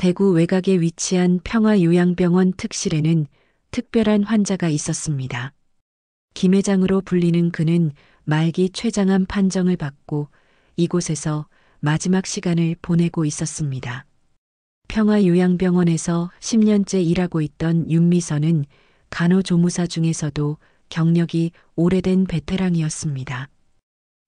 대구 외곽에 위치한 평화요양병원 특실에는 특별한 환자가 있었습니다. 김 회장으로 불리는 그는 말기 췌장암 판정을 받고 이곳에서 마지막 시간을 보내고 있었습니다. 평화요양병원에서 10년째 일하고 있던 윤미선은 간호조무사 중에서도 경력이 오래된 베테랑이었습니다.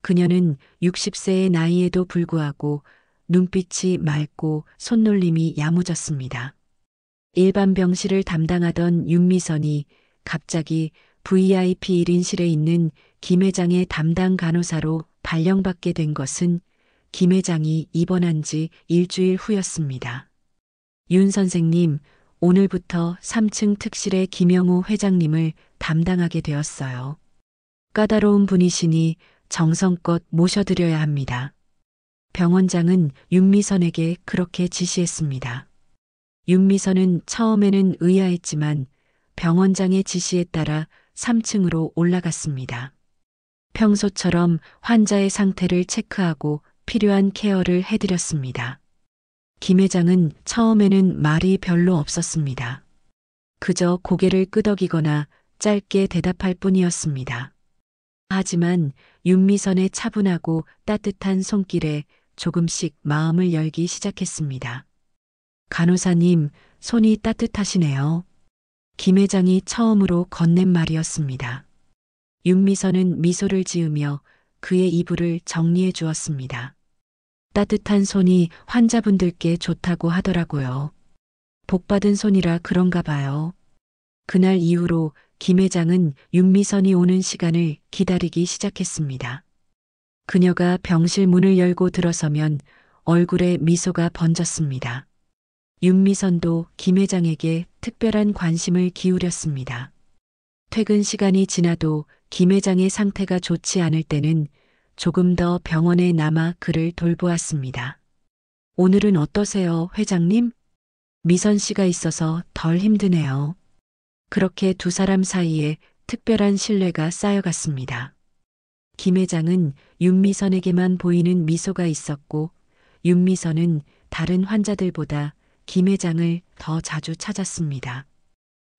그녀는 60세의 나이에도 불구하고 눈빛이 맑고 손놀림이 야무졌습니다. 일반 병실을 담당하던 윤미선이 갑자기 VIP 1인실에 있는 김 회장의 담당 간호사로 발령받게 된 것은 김 회장이 입원한 지 일주일 후였습니다. 윤 선생님, 오늘부터 3층 특실의 김영우 회장님을 담당하게 되었어요. 까다로운 분이시니 정성껏 모셔드려야 합니다. 병원장은 윤미선에게 그렇게 지시했습니다. 윤미선은 처음에는 의아했지만 병원장의 지시에 따라 3층으로 올라갔습니다. 평소처럼 환자의 상태를 체크하고 필요한 케어를 해드렸습니다. 김 회장은 처음에는 말이 별로 없었습니다. 그저 고개를 끄덕이거나 짧게 대답할 뿐이었습니다. 하지만 윤미선의 차분하고 따뜻한 손길에 조금씩 마음을 열기 시작했습니다. 간호사님, 손이 따뜻하시네요. 김 회장이 처음으로 건넨 말이었습니다. 윤미선은 미소를 지으며 그의 이불을 정리해 주었습니다. 따뜻한 손이 환자분들께 좋다고 하더라고요. 복받은 손이라 그런가 봐요. 그날 이후로 김 회장은 윤미선이 오는 시간을 기다리기 시작했습니다. 그녀가 병실 문을 열고 들어서면 얼굴에 미소가 번졌습니다. 윤미선도 김 회장에게 특별한 관심을 기울였습니다. 퇴근 시간이 지나도 김 회장의 상태가 좋지 않을 때는 조금 더 병원에 남아 그를 돌보았습니다. 오늘은 어떠세요, 회장님? 미선 씨가 있어서 덜 힘드네요. 그렇게 두 사람 사이에 특별한 신뢰가 쌓여갔습니다. 김 회장은 윤미선에게만 보이는 미소가 있었고 윤미선은 다른 환자들보다 김 회장을 더 자주 찾았습니다.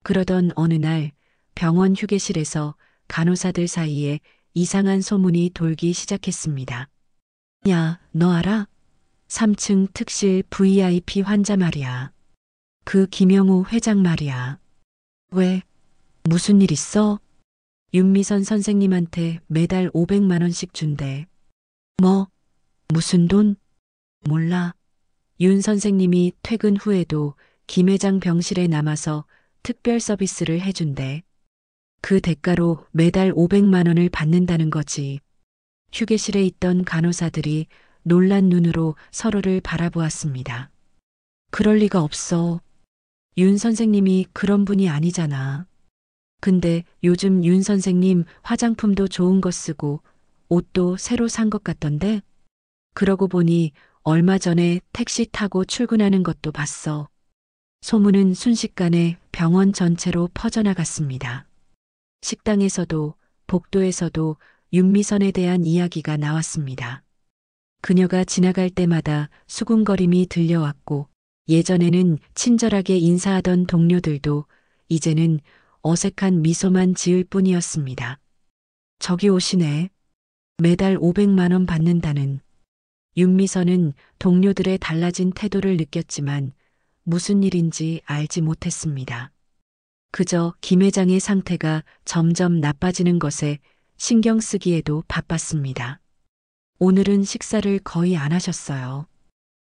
그러던 어느 날 병원 휴게실에서 간호사들 사이에 이상한 소문이 돌기 시작했습니다. 야, 너 알아? 3층 특실 VIP 환자 말이야. 그 김영우 회장 말이야. 왜? 무슨 일 있어? 윤미선 선생님한테 매달 500만 원씩 준대. 뭐? 무슨 돈? 몰라. 윤 선생님이 퇴근 후에도 김 회장 병실에 남아서 특별 서비스를 해준대. 그 대가로 매달 500만 원을 받는다는 거지. 휴게실에 있던 간호사들이 놀란 눈으로 서로를 바라보았습니다. 그럴 리가 없어. 윤 선생님이 그런 분이 아니잖아. 근데 요즘 윤 선생님 화장품도 좋은 거 쓰고 옷도 새로 산 것 같던데? 그러고 보니 얼마 전에 택시 타고 출근하는 것도 봤어. 소문은 순식간에 병원 전체로 퍼져나갔습니다. 식당에서도 복도에서도 윤미선에 대한 이야기가 나왔습니다. 그녀가 지나갈 때마다 수군거림이 들려왔고 예전에는 친절하게 인사하던 동료들도 이제는 어색한 미소만 지을 뿐이었습니다. 저기 오시네. 매달 500만 원 받는다는. 윤미선은 동료들의 달라진 태도를 느꼈지만 무슨 일인지 알지 못했습니다. 그저 김 회장의 상태가 점점 나빠지는 것에 신경 쓰기에도 바빴습니다. 오늘은 식사를 거의 안 하셨어요.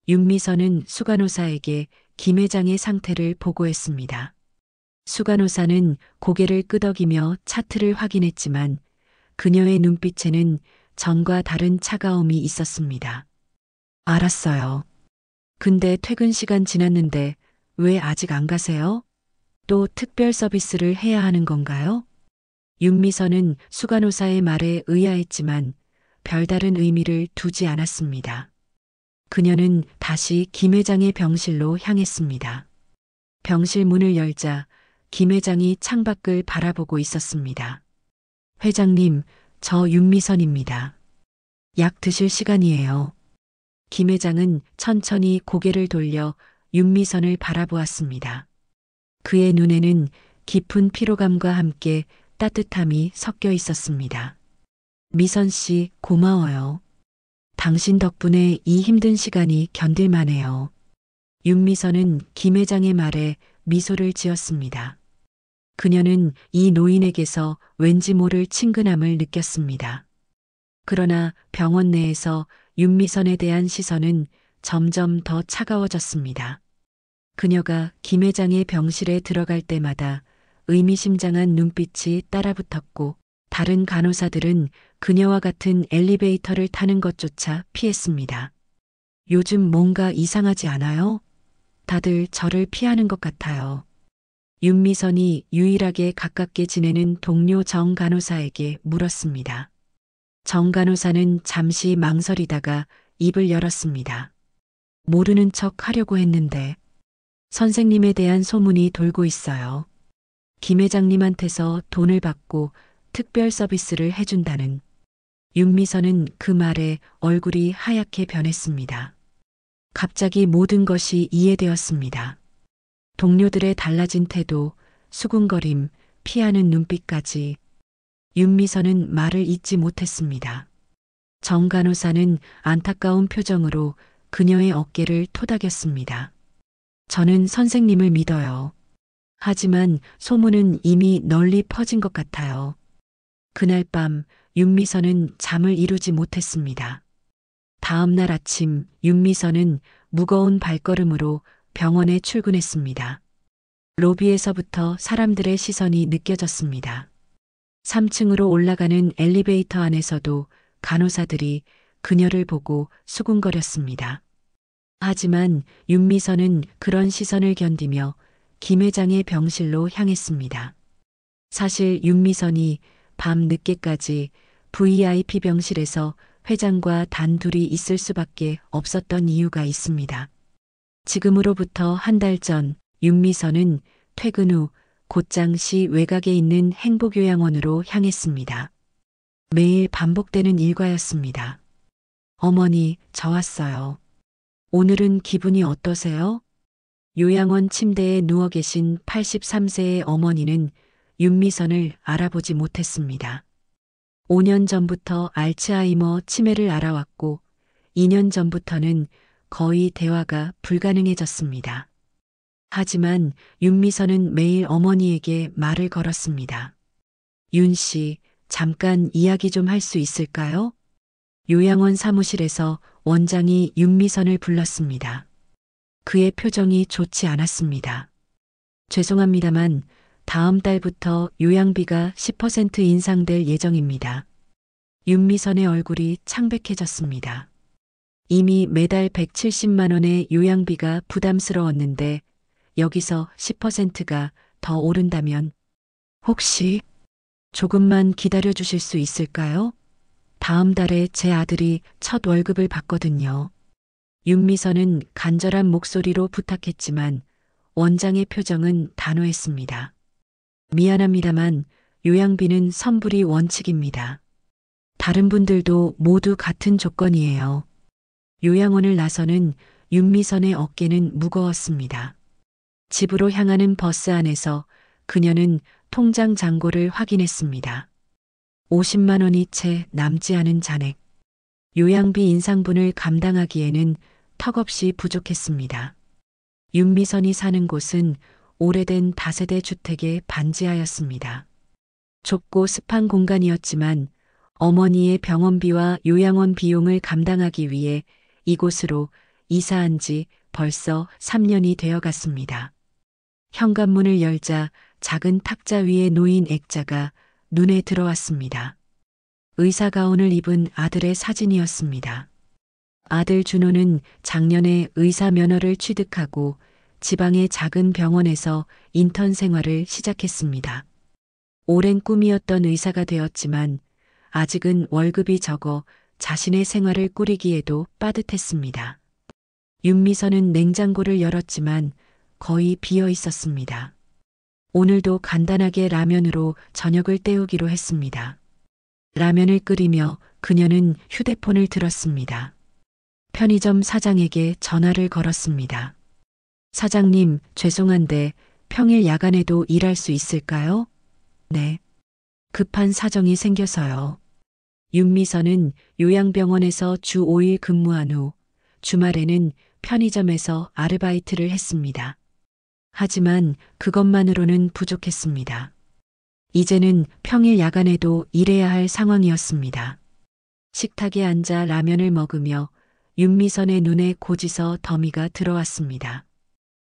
윤미선은 수간호사에게 김 회장의 상태를 보고했습니다. 수간호사는 고개를 끄덕이며 차트를 확인했지만 그녀의 눈빛에는 전과 다른 차가움이 있었습니다. 알았어요. 근데 퇴근 시간 지났는데 왜 아직 안 가세요? 또 특별 서비스를 해야 하는 건가요? 윤미선은 수간호사의 말에 의아했지만 별다른 의미를 두지 않았습니다. 그녀는 다시 김 회장의 병실로 향했습니다. 병실 문을 열자 김 회장이 창밖을 바라보고 있었습니다. 회장님, 저 윤미선입니다. 약 드실 시간이에요. 김 회장은 천천히 고개를 돌려 윤미선을 바라보았습니다. 그의 눈에는 깊은 피로감과 함께 따뜻함이 섞여 있었습니다. 미선 씨, 고마워요. 당신 덕분에 이 힘든 시간이 견딜만해요. 윤미선은 김 회장의 말에 미소를 지었습니다. 그녀는 이 노인에게서 왠지 모를 친근함을 느꼈습니다. 그러나 병원 내에서 윤미선에 대한 시선은 점점 더 차가워졌습니다. 그녀가 김 회장의 병실에 들어갈 때마다 의미심장한 눈빛이 따라붙었고 다른 간호사들은 그녀와 같은 엘리베이터를 타는 것조차 피했습니다. 요즘 뭔가 이상하지 않아요? 다들 저를 피하는 것 같아요. 윤미선이 유일하게 가깝게 지내는 동료 정 간호사에게 물었습니다. 정 간호사는 잠시 망설이다가 입을 열었습니다. 모르는 척 하려고 했는데 선생님에 대한 소문이 돌고 있어요. 김 회장님한테서 돈을 받고 특별 서비스를 해준다는. 윤미선은 그 말에 얼굴이 하얗게 변했습니다. 갑자기 모든 것이 이해되었습니다. 동료들의 달라진 태도, 수군거림, 피하는 눈빛까지. 윤미선은 말을 잇지 못했습니다. 정 간호사는 안타까운 표정으로 그녀의 어깨를 토닥였습니다. 저는 선생님을 믿어요. 하지만 소문은 이미 널리 퍼진 것 같아요. 그날 밤 윤미선은 잠을 이루지 못했습니다. 다음 날 아침 윤미선은 무거운 발걸음으로 병원에 출근했습니다. 로비에서부터 사람들의 시선이 느껴졌습니다. 3층으로 올라가는 엘리베이터 안에서도 간호사들이 그녀를 보고 수군거렸습니다. 하지만 윤미선은 그런 시선을 견디며 김 회장의 병실로 향했습니다. 사실 윤미선이 밤 늦게까지 VIP 병실에서 회장과 단둘이 있을 수밖에 없었던 이유가 있습니다. 지금으로부터 한 달 전 윤미선은 퇴근 후 곧장시 외곽에 있는 행복요양원으로 향했습니다. 매일 반복되는 일과였습니다. 어머니, 저 왔어요. 오늘은 기분이 어떠세요? 요양원 침대에 누워 계신 83세의 어머니는 윤미선을 알아보지 못했습니다. 5년 전부터 알츠하이머 치매를 알아왔고 2년 전부터는 거의 대화가 불가능해졌습니다. 하지만 윤미선은 매일 어머니에게 말을 걸었습니다. 윤 씨, 잠깐 이야기 좀 할 수 있을까요? 요양원 사무실에서 원장이 윤미선을 불렀습니다. 그의 표정이 좋지 않았습니다. 죄송합니다만 다음 달부터 요양비가 10% 인상될 예정입니다. 윤미선의 얼굴이 창백해졌습니다. 이미 매달 170만 원의 요양비가 부담스러웠는데 여기서 10%가 더 오른다면 혹시 조금만 기다려 주실 수 있을까요? 다음 달에 제 아들이 첫 월급을 받거든요. 윤미선은 간절한 목소리로 부탁했지만 원장의 표정은 단호했습니다. 미안합니다만 요양비는 선불이 원칙입니다. 다른 분들도 모두 같은 조건이에요. 요양원을 나서는 윤미선의 어깨는 무거웠습니다. 집으로 향하는 버스 안에서 그녀는 통장 잔고를 확인했습니다. 50만 원이 채 남지 않은 잔액. 요양비 인상분을 감당하기에는 턱없이 부족했습니다. 윤미선이 사는 곳은 오래된 다세대 주택의 반지하였습니다. 좁고 습한 공간이었지만 어머니의 병원비와 요양원 비용을 감당하기 위해 이곳으로 이사한 지 벌써 3년이 되어 갔습니다. 현관문을 열자 작은 탁자 위에 놓인 액자가 눈에 들어왔습니다. 의사 가운을 입은 아들의 사진이었습니다. 아들 준호는 작년에 의사 면허를 취득하고 지방의 작은 병원에서 인턴 생활을 시작했습니다. 오랜 꿈이었던 의사가 되었지만 아직은 월급이 적어 자신의 생활을 꾸리기에도 빠듯했습니다. 윤미선은 냉장고를 열었지만 거의 비어 있었습니다. 오늘도 간단하게 라면으로 저녁을 때우기로 했습니다. 라면을 끓이며 그녀는 휴대폰을 들었습니다. 편의점 사장에게 전화를 걸었습니다. 사장님, 죄송한데 평일 야간에도 일할 수 있을까요? 네. 급한 사정이 생겨서요. 윤미선은 요양병원에서 주 5일 근무한 후 주말에는 편의점에서 아르바이트를 했습니다. 하지만 그것만으로는 부족했습니다. 이제는 평일 야간에도 일해야 할 상황이었습니다. 식탁에 앉아 라면을 먹으며 윤미선의 눈에 고지서 더미가 들어왔습니다.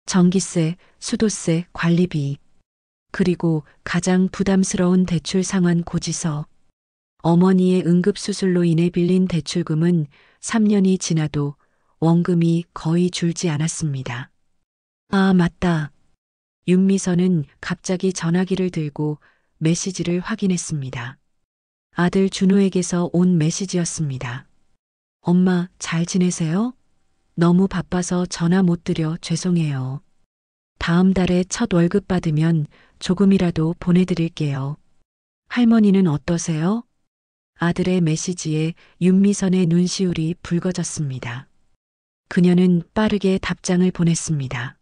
전기세, 수도세, 관리비, 그리고 가장 부담스러운 대출 상환 고지서. 어머니의 응급수술로 인해 빌린 대출금은 3년이 지나도 원금이 거의 줄지 않았습니다. 아, 맞다. 윤미선은 갑자기 전화기를 들고 메시지를 확인했습니다. 아들 준호에게서 온 메시지였습니다. 엄마, 잘 지내세요? 너무 바빠서 전화 못 드려 죄송해요. 다음 달에 첫 월급 받으면 조금이라도 보내드릴게요. 할머니는 어떠세요? 아들의 메시지에 윤미선의 눈시울이 붉어졌습니다. 그녀는 빠르게 답장을 보냈습니다.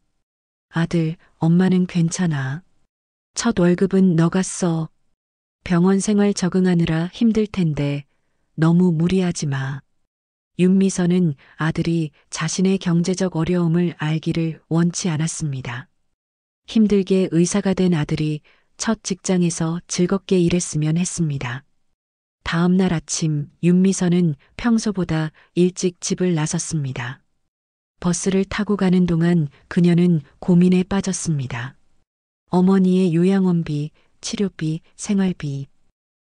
아들, 엄마는 괜찮아. 첫 월급은 너가 써. 병원 생활 적응하느라 힘들 텐데 너무 무리하지 마. 윤미선은 아들이 자신의 경제적 어려움을 알기를 원치 않았습니다. 힘들게 의사가 된 아들이 첫 직장에서 즐겁게 일했으면 했습니다. 다음 날 아침 윤미선은 평소보다 일찍 집을 나섰습니다. 버스를 타고 가는 동안 그녀는 고민에 빠졌습니다. 어머니의 요양원비, 치료비, 생활비,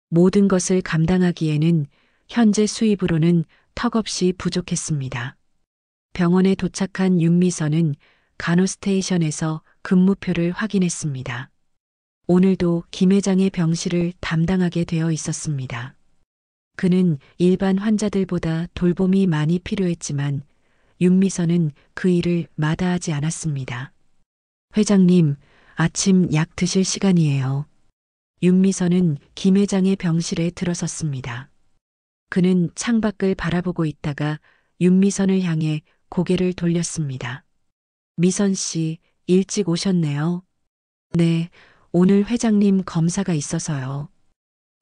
모든 것을 감당하기에는 현재 수입으로는 턱없이 부족했습니다. 병원에 도착한 윤미선은 간호스테이션에서 근무표를 확인했습니다. 오늘도 김 회장의 병실을 담당하게 되어 있었습니다. 그는 일반 환자들보다 돌봄이 많이 필요했지만 윤미선은 그 일을 마다하지 않았습니다. 회장님, 아침 약 드실 시간이에요. 윤미선은 김 회장의 병실에 들어섰습니다. 그는 창밖을 바라보고 있다가 윤미선을 향해 고개를 돌렸습니다. 미선 씨, 일찍 오셨네요. 네, 오늘 회장님 검사가 있어서요.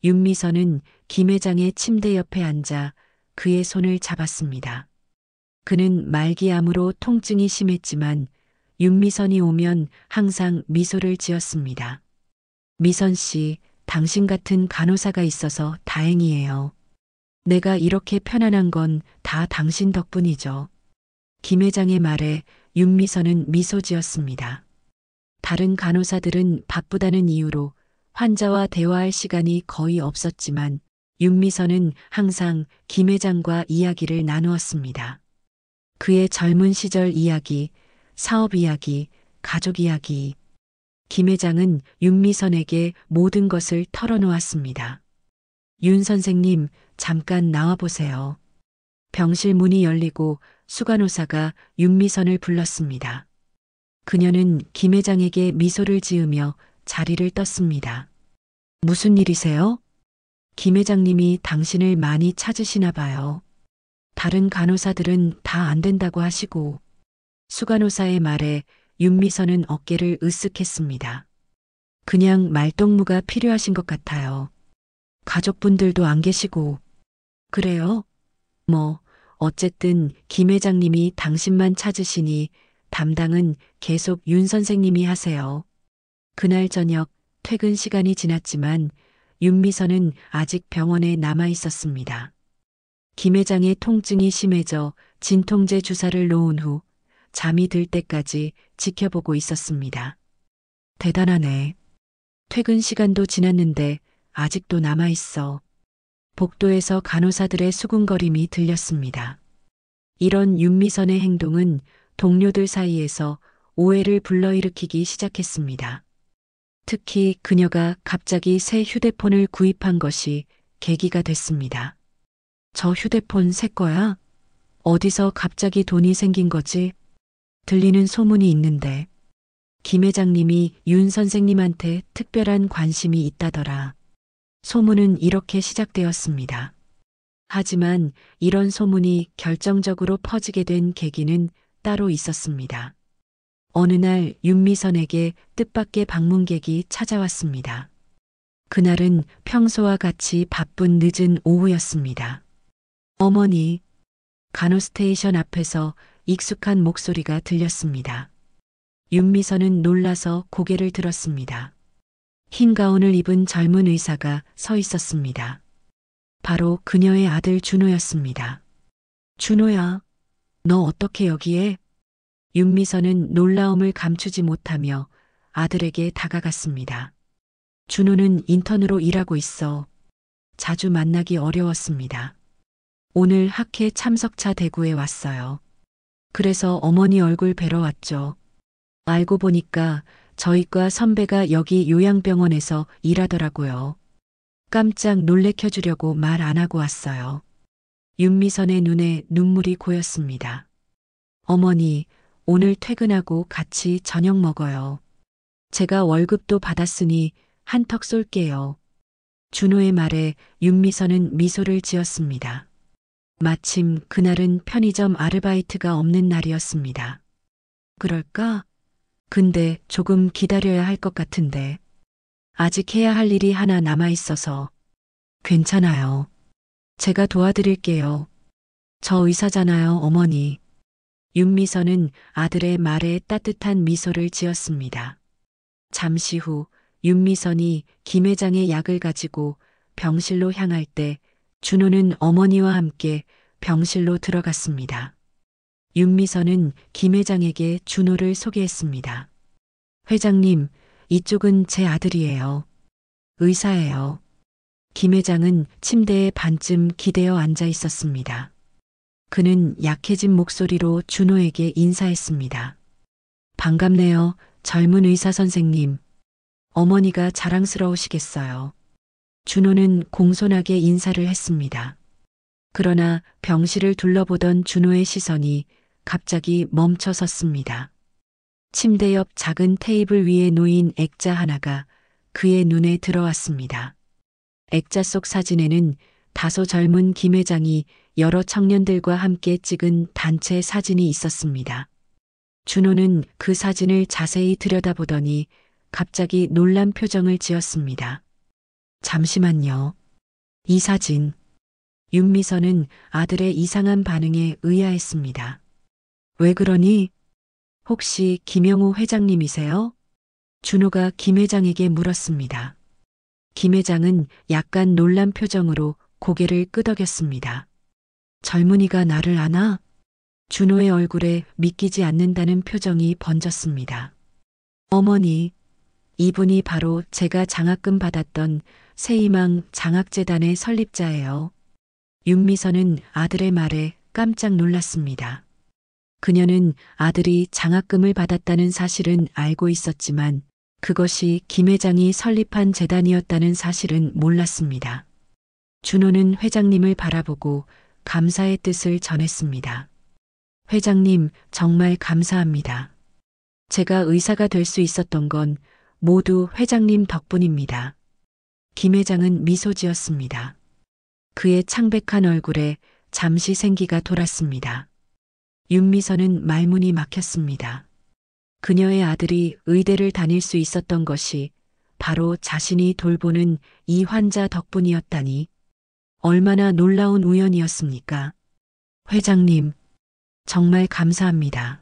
윤미선은 김 회장의 침대 옆에 앉아 그의 손을 잡았습니다. 그는 말기암으로 통증이 심했지만 윤미선이 오면 항상 미소를 지었습니다. 미선 씨, 당신 같은 간호사가 있어서 다행이에요. 내가 이렇게 편안한 건 다 당신 덕분이죠. 김 회장의 말에 윤미선은 미소 지었습니다. 다른 간호사들은 바쁘다는 이유로 환자와 대화할 시간이 거의 없었지만 윤미선은 항상 김 회장과 이야기를 나누었습니다. 그의 젊은 시절 이야기, 사업 이야기, 가족 이야기. 김 회장은 윤미선에게 모든 것을 털어놓았습니다. 윤 선생님, 잠깐 나와보세요. 병실 문이 열리고 수간호사가 윤미선을 불렀습니다. 그녀는 김 회장에게 미소를 지으며 자리를 떴습니다. 무슨 일이세요? 김 회장님이 당신을 많이 찾으시나 봐요. 다른 간호사들은 다 안 된다고 하시고. 수간호사의 말에 윤미선은 어깨를 으쓱했습니다. 그냥 말동무가 필요하신 것 같아요. 가족분들도 안 계시고. 그래요? 뭐, 어쨌든 김 회장님이 당신만 찾으시니 담당은 계속 윤 선생님이 하세요. 그날 저녁 퇴근 시간이 지났지만 윤미선은 아직 병원에 남아 있었습니다. 김 회장의 통증이 심해져 진통제 주사를 놓은 후 잠이 들 때까지 지켜보고 있었습니다. 대단하네. 퇴근 시간도 지났는데 아직도 남아 있어. 복도에서 간호사들의 수군거림이 들렸습니다. 이런 윤미선의 행동은 동료들 사이에서 오해를 불러일으키기 시작했습니다. 특히 그녀가 갑자기 새 휴대폰을 구입한 것이 계기가 됐습니다. 저 휴대폰 새 거야? 어디서 갑자기 돈이 생긴 거지? 들리는 소문이 있는데. 김 회장님이 윤 선생님한테 특별한 관심이 있다더라. 소문은 이렇게 시작되었습니다. 하지만 이런 소문이 결정적으로 퍼지게 된 계기는 따로 있었습니다. 어느 날 윤미선에게 뜻밖의 방문객이 찾아왔습니다. 그날은 평소와 같이 바쁜 늦은 오후였습니다. 어머니, 간호스테이션 앞에서 익숙한 목소리가 들렸습니다. 윤미선은 놀라서 고개를 들었습니다. 흰 가운을 입은 젊은 의사가 서 있었습니다. 바로 그녀의 아들 준호였습니다. 준호야, 너 어떻게 여기에? 윤미선은 놀라움을 감추지 못하며 아들에게 다가갔습니다. 준호는 인턴으로 일하고 있어. 자주 만나기 어려웠습니다. 오늘 학회 참석차 대구에 왔어요. 그래서 어머니 얼굴 뵈러 왔죠. 알고 보니까 저희 과 선배가 여기 요양병원에서 일하더라고요. 깜짝 놀래켜주려고 말 안 하고 왔어요. 윤미선의 눈에 눈물이 고였습니다. 어머니, 오늘 퇴근하고 같이 저녁 먹어요. 제가 월급도 받았으니 한턱 쏠게요. 준호의 말에 윤미선은 미소를 지었습니다. 마침 그날은 편의점 아르바이트가 없는 날이었습니다. 그럴까? 근데 조금 기다려야 할 것 같은데. 아직 해야 할 일이 하나 남아 있어서. 괜찮아요. 제가 도와드릴게요. 저 의사잖아요, 어머니. 윤미선은 아들의 말에 따뜻한 미소를 지었습니다. 잠시 후 윤미선이 김 회장의 약을 가지고 병실로 향할 때 준호는 어머니와 함께 병실로 들어갔습니다. 윤미선은 김 회장에게 준호를 소개했습니다. 회장님, 이쪽은 제 아들이에요. 의사예요. 김 회장은 침대에 반쯤 기대어 앉아 있었습니다. 그는 약해진 목소리로 준호에게 인사했습니다. 반갑네요, 젊은 의사 선생님. 어머니가 자랑스러우시겠어요. 준호는 공손하게 인사를 했습니다. 그러나 병실을 둘러보던 준호의 시선이 갑자기 멈춰 섰습니다. 침대 옆 작은 테이블 위에 놓인 액자 하나가 그의 눈에 들어왔습니다. 액자 속 사진에는 다소 젊은 김 회장이 여러 청년들과 함께 찍은 단체 사진이 있었습니다. 준호는 그 사진을 자세히 들여다보더니 갑자기 놀란 표정을 지었습니다. 잠시만요. 이 사진. 윤미선은 아들의 이상한 반응에 의아했습니다. 왜 그러니? 혹시 김영우 회장님이세요? 준호가 김 회장에게 물었습니다. 김 회장은 약간 놀란 표정으로 고개를 끄덕였습니다. 젊은이가 나를 아나? 준호의 얼굴에 믿기지 않는다는 표정이 번졌습니다. 어머니, 이분이 바로 제가 장학금 받았던 새희망 장학재단의 설립자예요. 윤미선은 아들의 말에 깜짝 놀랐습니다. 그녀는 아들이 장학금을 받았다는 사실은 알고 있었지만 그것이 김 회장이 설립한 재단이었다는 사실은 몰랐습니다. 준호는 회장님을 바라보고 감사의 뜻을 전했습니다. 회장님, 정말 감사합니다. 제가 의사가 될 수 있었던 건 모두 회장님 덕분입니다. 김 회장은 미소 지었습니다. 그의 창백한 얼굴에 잠시 생기가 돌았습니다. 윤미선은 말문이 막혔습니다. 그녀의 아들이 의대를 다닐 수 있었던 것이 바로 자신이 돌보는 이 환자 덕분이었다니 얼마나 놀라운 우연이었습니까? 회장님, 정말 감사합니다.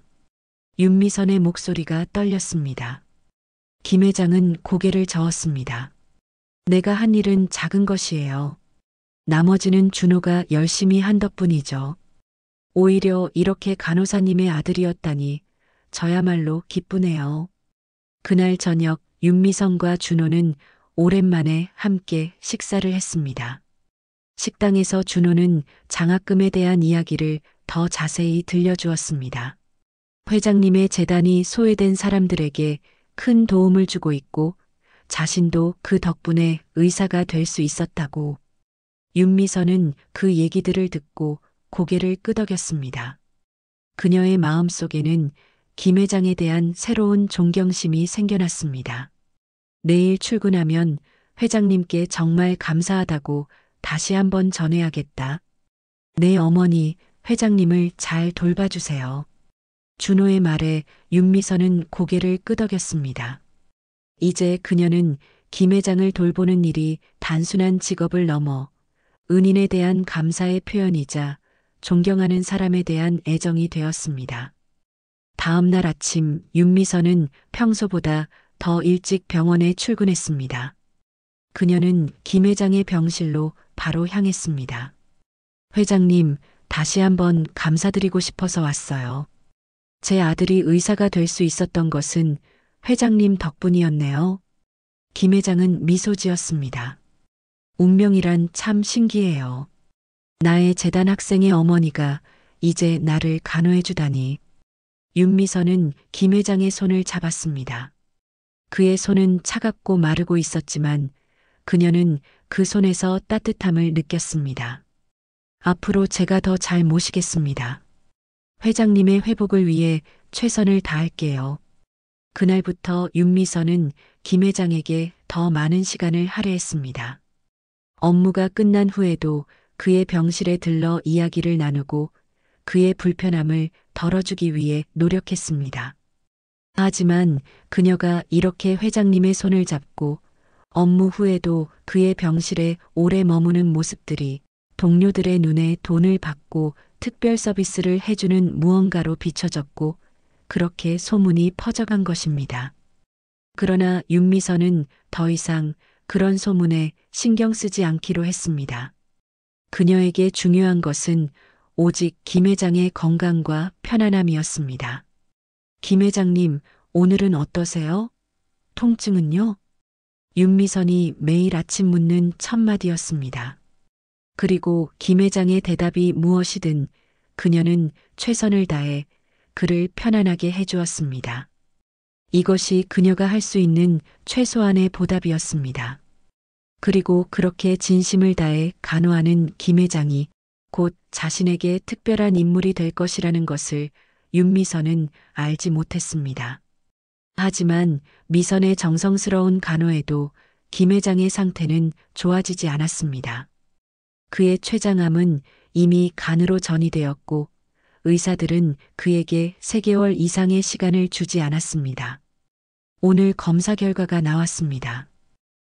윤미선의 목소리가 떨렸습니다. 김 회장은 고개를 저었습니다. 내가 한 일은 작은 것이에요. 나머지는 준호가 열심히 한 덕분이죠. 오히려 이렇게 간호사님의 아들이었다니 저야말로 기쁘네요. 그날 저녁 윤미선과 준호는 오랜만에 함께 식사를 했습니다. 식당에서 준호는 장학금에 대한 이야기를 더 자세히 들려주었습니다. 회장님의 재단이 소외된 사람들에게 큰 도움을 주고 있고 자신도 그 덕분에 의사가 될 수 있었다고. 윤미선은 그 얘기들을 듣고 고개를 끄덕였습니다. 그녀의 마음속에는 김 회장에 대한 새로운 존경심이 생겨났습니다. 내일 출근하면 회장님께 정말 감사하다고 다시 한번 전해야겠다. 내 어머니, 회장님을 잘 돌봐주세요. 준호의 말에 윤미선은 고개를 끄덕였습니다. 이제 그녀는 김 회장을 돌보는 일이 단순한 직업을 넘어 은인에 대한 감사의 표현이자 존경하는 사람에 대한 애정이 되었습니다. 다음 날 아침 윤미선은 평소보다 더 일찍 병원에 출근했습니다. 그녀는 김 회장의 병실로 바로 향했습니다. 회장님, 다시 한번 감사드리고 싶어서 왔어요. 제 아들이 의사가 될 수 있었던 것은 회장님 덕분이었네요. 김 회장은 미소 지었습니다. 운명이란 참 신기해요. 나의 재단 학생의 어머니가 이제 나를 간호해 주다니. 윤미선은 김 회장의 손을 잡았습니다. 그의 손은 차갑고 마르고 있었지만 그녀는 그 손에서 따뜻함을 느꼈습니다. 앞으로 제가 더 잘 모시겠습니다. 회장님의 회복을 위해 최선을 다할게요. 그날부터 윤미선은 김 회장에게 더 많은 시간을 할애했습니다. 업무가 끝난 후에도 그의 병실에 들러 이야기를 나누고 그의 불편함을 덜어주기 위해 노력했습니다. 하지만 그녀가 이렇게 회장님의 손을 잡고 업무 후에도 그의 병실에 오래 머무는 모습들이 동료들의 눈에 돈을 받고 특별 서비스를 해주는 무언가로 비춰졌고 그렇게 소문이 퍼져간 것입니다. 그러나 윤미선은 더 이상 그런 소문에 신경 쓰지 않기로 했습니다. 그녀에게 중요한 것은 오직 김 회장의 건강과 편안함이었습니다. 김 회장님, 오늘은 어떠세요? 통증은요? 윤미선이 매일 아침 묻는 첫 마디였습니다. 그리고 김 회장의 대답이 무엇이든 그녀는 최선을 다해 그를 편안하게 해주었습니다. 이것이 그녀가 할 수 있는 최소한의 보답이었습니다. 그리고 그렇게 진심을 다해 간호하는 김 회장이 곧 자신에게 특별한 인물이 될 것이라는 것을 윤미선은 알지 못했습니다. 하지만 미선의 정성스러운 간호에도 김 회장의 상태는 좋아지지 않았습니다. 그의 췌장암은 이미 간으로 전이되었고 의사들은 그에게 3개월 이상의 시간을 주지 않았습니다. 오늘 검사 결과가 나왔습니다.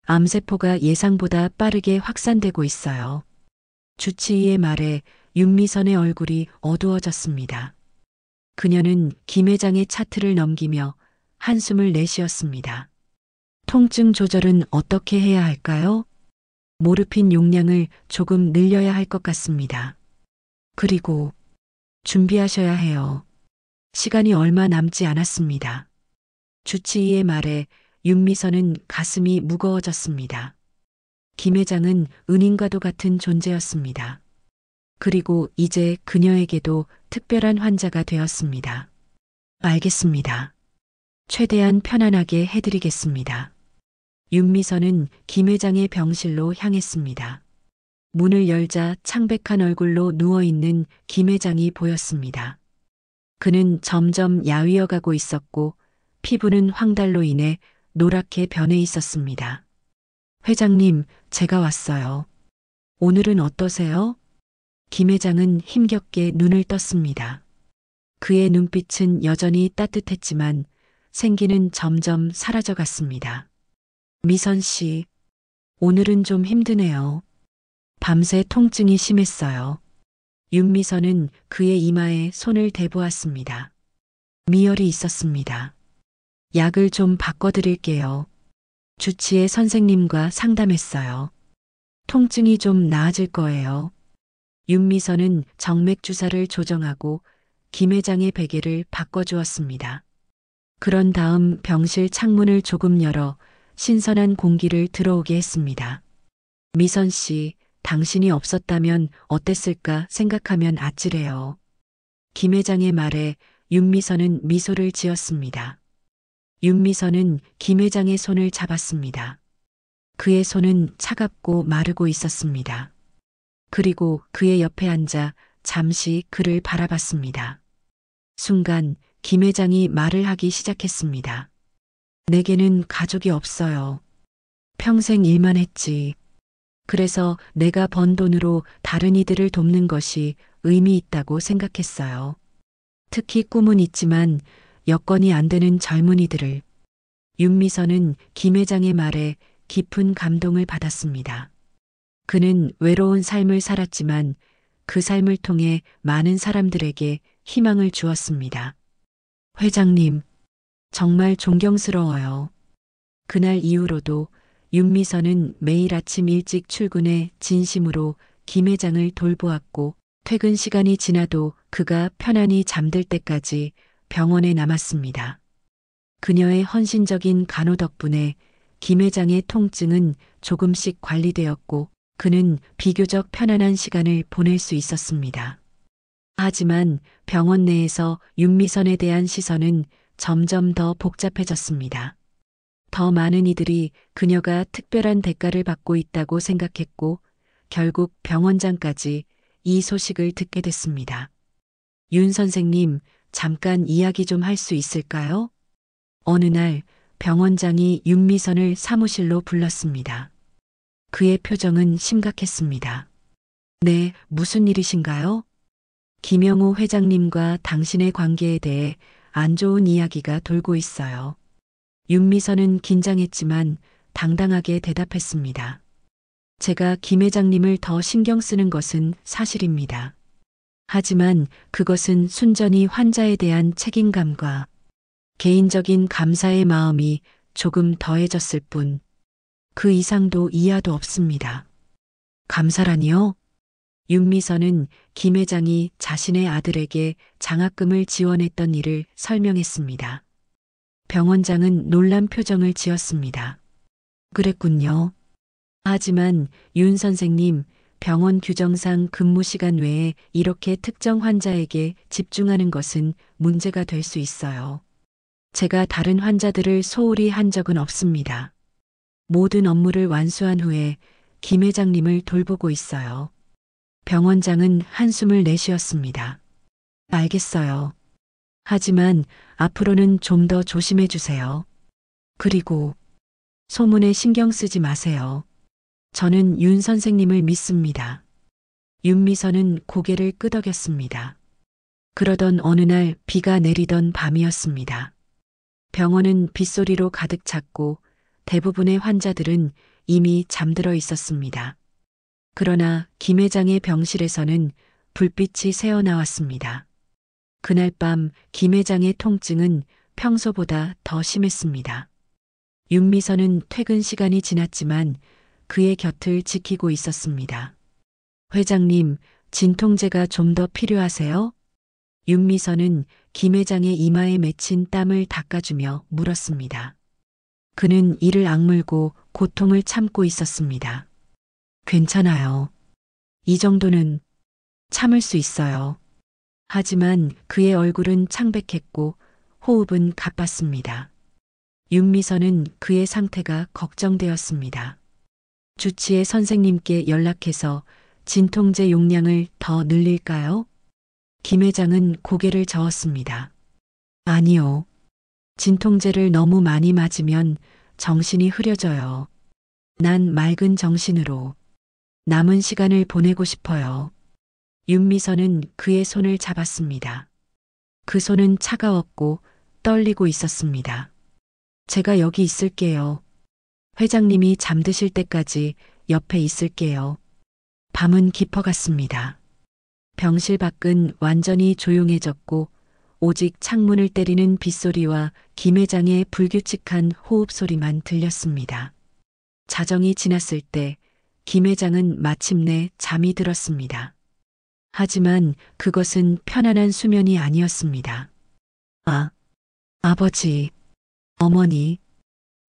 암세포가 예상보다 빠르게 확산되고 있어요. 주치의의 말에 윤미선의 얼굴이 어두워졌습니다. 그녀는 김 회장의 차트를 넘기며 한숨을 내쉬었습니다. 통증 조절은 어떻게 해야 할까요? 모르핀 용량을 조금 늘려야 할 것 같습니다. 그리고 준비하셔야 해요. 시간이 얼마 남지 않았습니다. 주치의의 말에 윤미선은 가슴이 무거워졌습니다. 김 회장은 은인과도 같은 존재였습니다. 그리고 이제 그녀에게도 특별한 환자가 되었습니다. 알겠습니다. 최대한 편안하게 해드리겠습니다. 윤미선은 김 회장의 병실로 향했습니다. 문을 열자 창백한 얼굴로 누워있는 김 회장이 보였습니다. 그는 점점 야위어 가고 있었고 피부는 황달로 인해 노랗게 변해 있었습니다. 회장님, 제가 왔어요. 오늘은 어떠세요? 김 회장은 힘겹게 눈을 떴습니다. 그의 눈빛은 여전히 따뜻했지만 생기는 점점 사라져갔습니다. 미선 씨, 오늘은 좀 힘드네요. 밤새 통증이 심했어요. 윤미선은 그의 이마에 손을 대보았습니다. 미열이 있었습니다. 약을 좀 바꿔드릴게요. 주치의 선생님과 상담했어요. 통증이 좀 나아질 거예요. 윤미선은 정맥 주사를 조정하고 김 회장의 베개를 바꿔주었습니다. 그런 다음 병실 창문을 조금 열어 신선한 공기를 들어오게 했습니다. 미선 씨, 당신이 없었다면 어땠을까 생각하면 아찔해요. 김 회장의 말에 윤미선은 미소를 지었습니다. 윤미선은 김 회장의 손을 잡았습니다. 그의 손은 차갑고 마르고 있었습니다. 그리고 그의 옆에 앉아 잠시 그를 바라봤습니다. 순간 김 회장이 말을 하기 시작했습니다. 내게는 가족이 없어요. 평생 일만 했지. 그래서 내가 번 돈으로 다른 이들을 돕는 것이 의미 있다고 생각했어요. 특히 꿈은 있지만 여건이 안 되는 젊은이들을. 윤미선은 김 회장의 말에 깊은 감동을 받았습니다. 그는 외로운 삶을 살았지만 그 삶을 통해 많은 사람들에게 희망을 주었습니다. 회장님, 정말 존경스러워요. 그날 이후로도 윤미선은 매일 아침 일찍 출근해 진심으로 김 회장을 돌보았고 퇴근 시간이 지나도 그가 편안히 잠들 때까지 병원에 남았습니다. 그녀의 헌신적인 간호 덕분에 김 회장의 통증은 조금씩 관리되었고 그는 비교적 편안한 시간을 보낼 수 있었습니다. 하지만 병원 내에서 윤미선에 대한 시선은 점점 더 복잡해졌습니다. 더 많은 이들이 그녀가 특별한 대가를 받고 있다고 생각했고 결국 병원장까지 이 소식을 듣게 됐습니다. 윤 선생님, 잠깐 이야기 좀 할 수 있을까요? 어느 날 병원장이 윤미선을 사무실로 불렀습니다. 그의 표정은 심각했습니다. 네, 무슨 일이신가요? 김영우 회장님과 당신의 관계에 대해 안 좋은 이야기가 돌고 있어요. 윤미선은 긴장했지만 당당하게 대답했습니다. 제가 김 회장님을 더 신경 쓰는 것은 사실입니다. 하지만 그것은 순전히 환자에 대한 책임감과 개인적인 감사의 마음이 조금 더해졌을 뿐, 그 이상도 이하도 없습니다. 감사라니요? 윤미선은 김 회장이 자신의 아들에게 장학금을 지원했던 일을 설명했습니다. 병원장은 놀란 표정을 지었습니다. 그랬군요. 하지만 윤 선생님, 병원 규정상 근무 시간 외에 이렇게 특정 환자에게 집중하는 것은 문제가 될 수 있어요. 제가 다른 환자들을 소홀히 한 적은 없습니다. 모든 업무를 완수한 후에 김 회장님을 돌보고 있어요. 병원장은 한숨을 내쉬었습니다. 알겠어요. 하지만 앞으로는 좀 더 조심해 주세요. 그리고 소문에 신경 쓰지 마세요. 저는 윤 선생님을 믿습니다. 윤미선은 고개를 끄덕였습니다. 그러던 어느 날 비가 내리던 밤이었습니다. 병원은 빗소리로 가득 찼고 대부분의 환자들은 이미 잠들어 있었습니다. 그러나 김 회장의 병실에서는 불빛이 새어나왔습니다. 그날 밤 김 회장의 통증은 평소보다 더 심했습니다. 윤미선은 퇴근 시간이 지났지만 그의 곁을 지키고 있었습니다. 회장님, 진통제가 좀 더 필요하세요? 윤미선은 김 회장의 이마에 맺힌 땀을 닦아주며 물었습니다. 그는 이를 악물고 고통을 참고 있었습니다. 괜찮아요. 이 정도는 참을 수 있어요. 하지만 그의 얼굴은 창백했고 호흡은 가빴습니다. 윤미선은 그의 상태가 걱정되었습니다. 주치의 선생님께 연락해서 진통제 용량을 더 늘릴까요? 김 회장은 고개를 저었습니다. 아니요. 진통제를 너무 많이 맞으면 정신이 흐려져요. 난 맑은 정신으로 남은 시간을 보내고 싶어요. 윤미선은 그의 손을 잡았습니다. 그 손은 차가웠고 떨리고 있었습니다. 제가 여기 있을게요. 회장님이 잠드실 때까지 옆에 있을게요. 밤은 깊어갔습니다. 병실 밖은 완전히 조용해졌고 오직 창문을 때리는 빗소리와 김 회장의 불규칙한 호흡 소리만 들렸습니다. 자정이 지났을 때 김 회장은 마침내 잠이 들었습니다. 하지만 그것은 편안한 수면이 아니었습니다. 아버지, 어머니,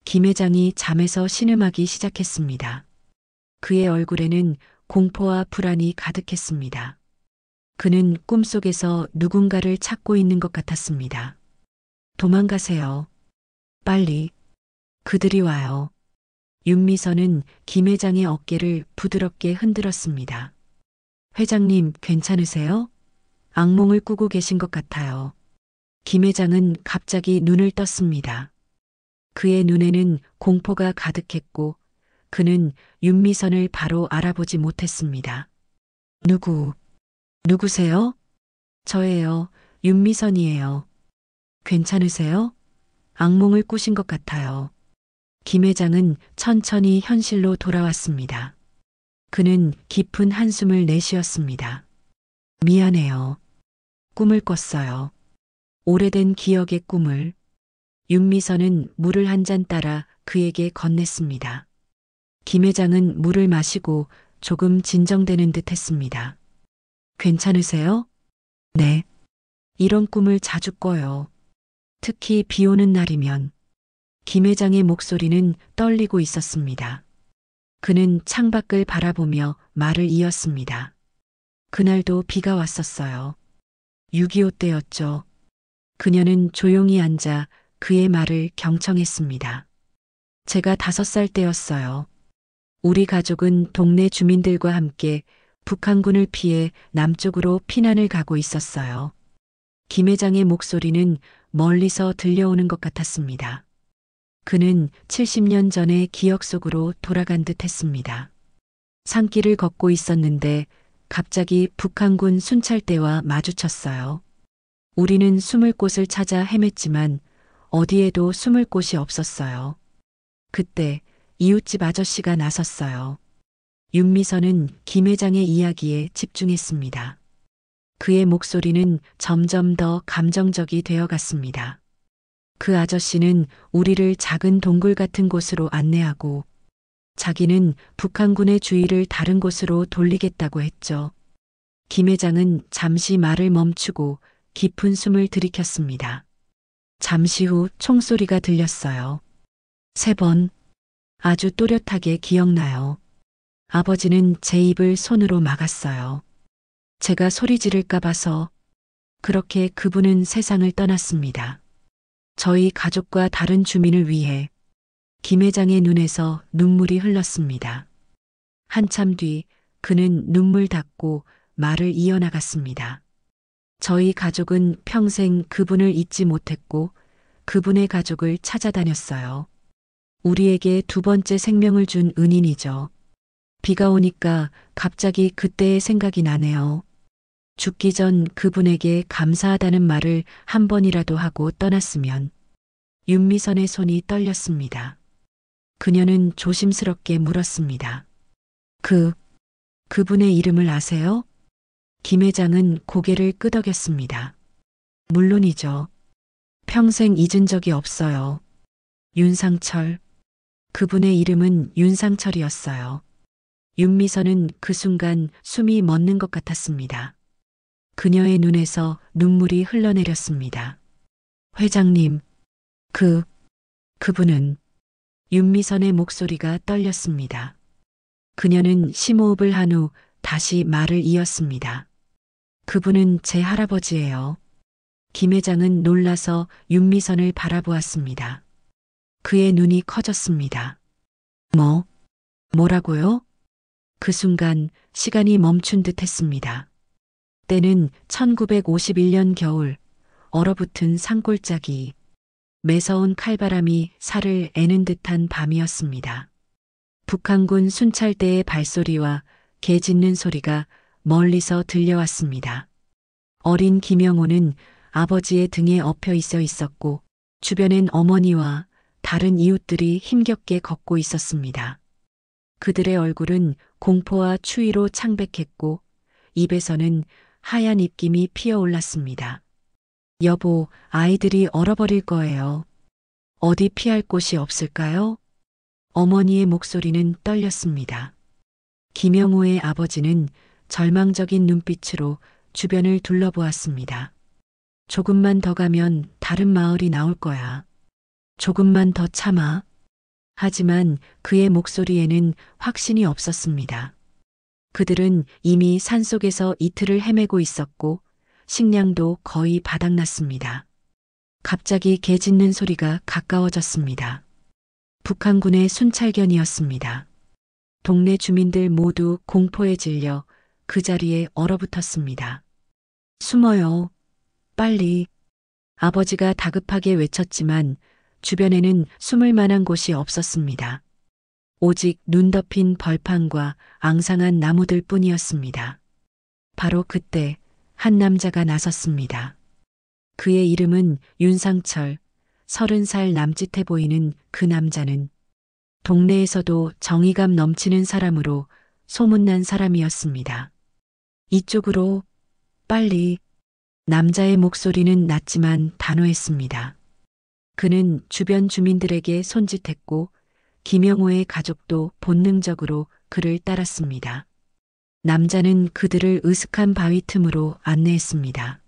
김 회장이 잠에서 신음하기 시작했습니다. 그의 얼굴에는 공포와 불안이 가득했습니다. 그는 꿈속에서 누군가를 찾고 있는 것 같았습니다. 도망가세요. 빨리. 그들이 와요. 윤미선은 김 회장의 어깨를 부드럽게 흔들었습니다. 회장님, 괜찮으세요? 악몽을 꾸고 계신 것 같아요. 김 회장은 갑자기 눈을 떴습니다. 그의 눈에는 공포가 가득했고 그는 윤미선을 바로 알아보지 못했습니다. 누구세요? 저예요. 윤미선이에요. 괜찮으세요? 악몽을 꾸신 것 같아요. 김 회장은 천천히 현실로 돌아왔습니다. 그는 깊은 한숨을 내쉬었습니다. 미안해요. 꿈을 꿨어요. 오래된 기억의 꿈을. 윤미선은 물을 한 잔 따라 그에게 건넸습니다. 김 회장은 물을 마시고 조금 진정되는 듯 했습니다. 괜찮으세요? 네. 이런 꿈을 자주 꿔요. 특히 비 오는 날이면. 김 회장의 목소리는 떨리고 있었습니다. 그는 창밖을 바라보며 말을 이었습니다. 그날도 비가 왔었어요. 6.25 때였죠. 그녀는 조용히 앉아 그의 말을 경청했습니다. 제가 5살 때였어요. 우리 가족은 동네 주민들과 함께 북한군을 피해 남쪽으로 피난을 가고 있었어요. 김 회장의 목소리는 멀리서 들려오는 것 같았습니다. 그는 70년 전의 기억 속으로 돌아간 듯 했습니다. 산길을 걷고 있었는데 갑자기 북한군 순찰대와 마주쳤어요. 우리는 숨을 곳을 찾아 헤맸지만 어디에도 숨을 곳이 없었어요. 그때 이웃집 아저씨가 나섰어요. 윤미선은 김 회장의 이야기에 집중했습니다. 그의 목소리는 점점 더 감정적이 되어 갔습니다. 그 아저씨는 우리를 작은 동굴 같은 곳으로 안내하고 자기는 북한군의 주의를 다른 곳으로 돌리겠다고 했죠. 김 회장은 잠시 말을 멈추고 깊은 숨을 들이켰습니다. 잠시 후 총소리가 들렸어요. 3번. 아주 또렷하게 기억나요. 아버지는 제 입을 손으로 막았어요. 제가 소리 지를까 봐서. 그렇게 그분은 세상을 떠났습니다. 저희 가족과 다른 주민을 위해. 김 회장의 눈에서 눈물이 흘렀습니다. 한참 뒤 그는 눈물 닦고 말을 이어나갔습니다. 저희 가족은 평생 그분을 잊지 못했고 그분의 가족을 찾아다녔어요. 우리에게 2번째 생명을 준 은인이죠. 비가 오니까 갑자기 그때의 생각이 나네요. 죽기 전 그분에게 감사하다는 말을 한 번이라도 하고 떠났으면. 윤미선의 손이 떨렸습니다. 그녀는 조심스럽게 물었습니다. 그분의 이름을 아세요? 김 회장은 고개를 끄덕였습니다. 물론이죠. 평생 잊은 적이 없어요. 윤상철. 그분의 이름은 윤상철이었어요. 윤미선은 그 순간 숨이 멎는 것 같았습니다. 그녀의 눈에서 눈물이 흘러내렸습니다. 회장님, 그분은. 윤미선의 목소리가 떨렸습니다. 그녀는 심호흡을 한 후 다시 말을 이었습니다. 그분은 제 할아버지예요. 김 회장은 놀라서 윤미선을 바라보았습니다. 그의 눈이 커졌습니다. 뭐라고요? 그 순간 시간이 멈춘 듯 했습니다. 때는 1951년 겨울, 얼어붙은 산골짜기, 매서운 칼바람이 살을 애는 듯한 밤이었습니다. 북한군 순찰대의 발소리와 개 짖는 소리가 멀리서 들려왔습니다. 어린 김영호는 아버지의 등에 엎여 있었고 주변엔 어머니와 다른 이웃들이 힘겹게 걷고 있었습니다. 그들의 얼굴은 공포와 추위로 창백했고 입에서는 하얀 입김이 피어올랐습니다. 여보, 아이들이 얼어버릴 거예요. 어디 피할 곳이 없을까요? 어머니의 목소리는 떨렸습니다. 김영호의 아버지는 절망적인 눈빛으로 주변을 둘러보았습니다. 조금만 더 가면 다른 마을이 나올 거야. 조금만 더 참아. 하지만 그의 목소리에는 확신이 없었습니다. 그들은 이미 산속에서 이틀을 헤매고 있었고 식량도 거의 바닥났습니다. 갑자기 개 짖는 소리가 가까워졌습니다. 북한군의 순찰견이었습니다. 동네 주민들 모두 공포에 질려 그 자리에 얼어붙었습니다. 숨어요. 빨리. 아버지가 다급하게 외쳤지만 주변에는 숨을 만한 곳이 없었습니다. 오직 눈 덮인 벌판과 앙상한 나무들 뿐이었습니다. 바로 그때 한 남자가 나섰습니다. 그의 이름은 윤상철. 30살 남짓해 보이는 그 남자는 동네에서도 정의감 넘치는 사람으로 소문난 사람이었습니다. 이쪽으로, 빨리. 남자의 목소리는 낮지만 단호했습니다. 그는 주변 주민들에게 손짓했고 김영호의 가족도 본능적으로 그를 따랐습니다. 남자는 그들을 으슥한 바위 틈으로 안내했습니다.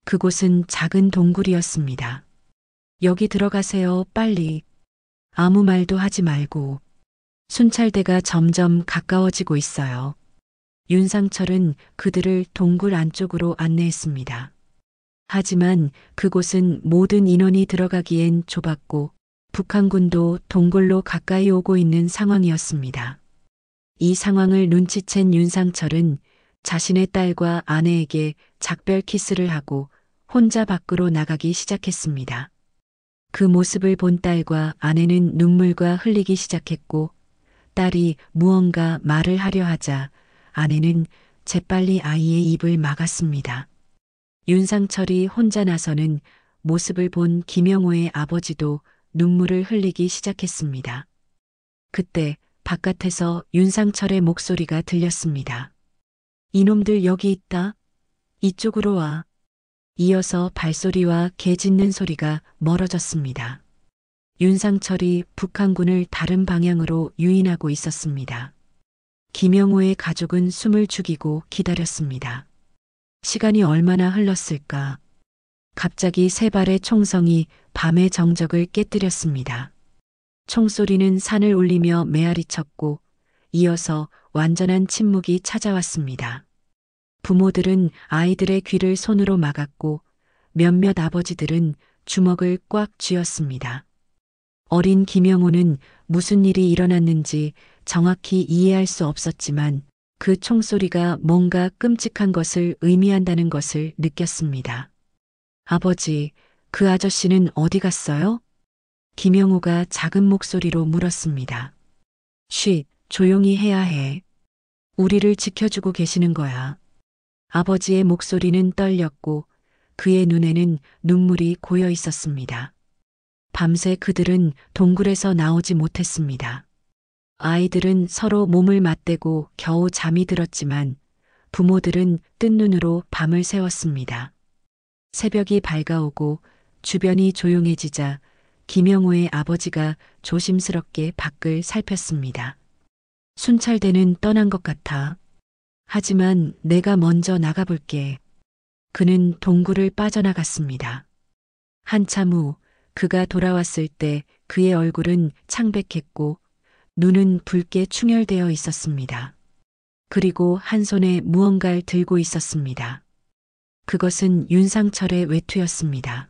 그곳은 작은 동굴이었습니다. 여기 들어가세요, 빨리. 아무 말도 하지 말고. 순찰대가 점점 가까워지고 있어요. 윤상철은 그들을 동굴 안쪽으로 안내했습니다. 하지만 그곳은 모든 인원이 들어가기엔 좁았고 북한군도 동굴로 가까이 오고 있는 상황이었습니다. 이 상황을 눈치챈 윤상철은 자신의 딸과 아내에게 작별 키스를 하고 혼자 밖으로 나가기 시작했습니다. 그 모습을 본 딸과 아내는 눈물과 흘리기 시작했고 딸이 무언가 말을 하려 하자 아내는 재빨리 아이의 입을 막았습니다. 윤상철이 혼자 나서는 모습을 본 김영호의 아버지도 눈물을 흘리기 시작했습니다. 그때 바깥에서 윤상철의 목소리가 들렸습니다. 이놈들 여기 있다. 이쪽으로 와. 이어서 발소리와 개 짖는 소리가 멀어졌습니다. 윤상철이 북한군을 다른 방향으로 유인하고 있었습니다. 김영호의 가족은 숨을 죽이고 기다렸습니다. 시간이 얼마나 흘렀을까? 갑자기 세 발의 총성이 밤의 정적을 깨뜨렸습니다. 총소리는 산을 울리며 메아리쳤고 이어서 완전한 침묵이 찾아왔습니다. 부모들은 아이들의 귀를 손으로 막았고 몇몇 아버지들은 주먹을 꽉 쥐었습니다. 어린 김영호는 무슨 일이 일어났는지 정확히 이해할 수 없었지만 그 총소리가 뭔가 끔찍한 것을 의미한다는 것을 느꼈습니다. 아버지, 그 아저씨는 어디 갔어요? 김영호가 작은 목소리로 물었습니다. 쉿, 조용히 해야 해. 우리를 지켜주고 계시는 거야. 아버지의 목소리는 떨렸고 그의 눈에는 눈물이 고여 있었습니다. 밤새 그들은 동굴에서 나오지 못했습니다. 아이들은 서로 몸을 맞대고 겨우 잠이 들었지만 부모들은 뜬 눈으로 밤을 새웠습니다. 새벽이 밝아오고 주변이 조용해지자 김영호의 아버지가 조심스럽게 밖을 살폈습니다. 순찰대는 떠난 것 같아. 하지만 내가 먼저 나가볼게. 그는 동굴을 빠져나갔습니다. 한참 후 그가 돌아왔을 때 그의 얼굴은 창백했고 눈은 붉게 충혈되어 있었습니다. 그리고 한 손에 무언가를 들고 있었습니다. 그것은 윤상철의 외투였습니다.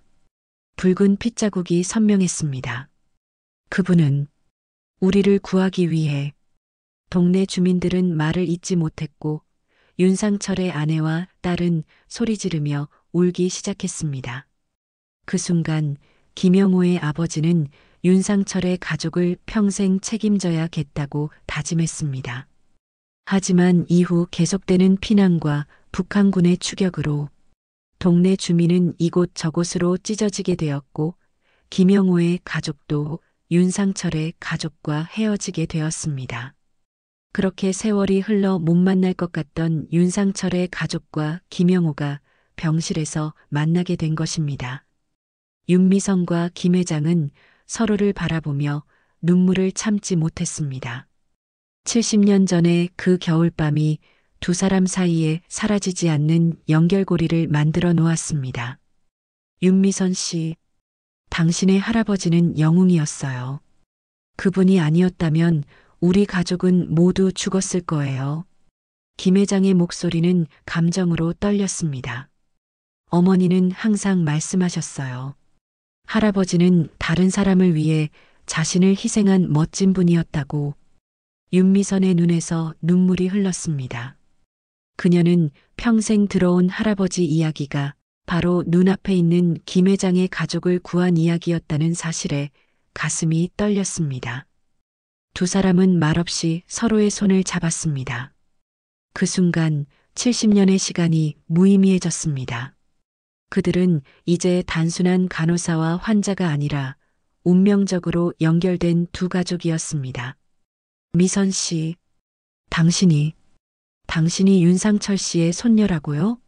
붉은 핏자국이 선명했습니다. 그분은 우리를 구하기 위해. 동네 주민들은 말을 잇지 못했고 윤상철의 아내와 딸은 소리 지르며 울기 시작했습니다. 그 순간 김영호의 아버지는 윤상철의 가족을 평생 책임져야겠다고 다짐했습니다. 하지만 이후 계속되는 피난과 북한군의 추격으로 동네 주민은 이곳저곳으로 찢어지게 되었고 김영호의 가족도 윤상철의 가족과 헤어지게 되었습니다. 그렇게 세월이 흘러 못 만날 것 같던 윤상철의 가족과 김영호가 병실에서 만나게 된 것입니다. 윤미성과 김 회장은 서로를 바라보며 눈물을 참지 못했습니다. 70년 전의 그 겨울밤이 두 사람 사이에 사라지지 않는 연결고리를 만들어 놓았습니다. 윤미선 씨, 당신의 할아버지는 영웅이었어요. 그분이 아니었다면 우리 가족은 모두 죽었을 거예요. 김 회장의 목소리는 감정으로 떨렸습니다. 어머니는 항상 말씀하셨어요. 할아버지는 다른 사람을 위해 자신을 희생한 멋진 분이었다고. 윤미선의 눈에서 눈물이 흘렀습니다. 그녀는 평생 들어온 할아버지 이야기가 바로 눈앞에 있는 김 회장의 가족을 구한 이야기였다는 사실에 가슴이 떨렸습니다. 두 사람은 말없이 서로의 손을 잡았습니다. 그 순간 70년의 시간이 무의미해졌습니다. 그들은 이제 단순한 간호사와 환자가 아니라 운명적으로 연결된 두 가족이었습니다. 미선 씨, 당신이 윤상철 씨의 손녀라고요?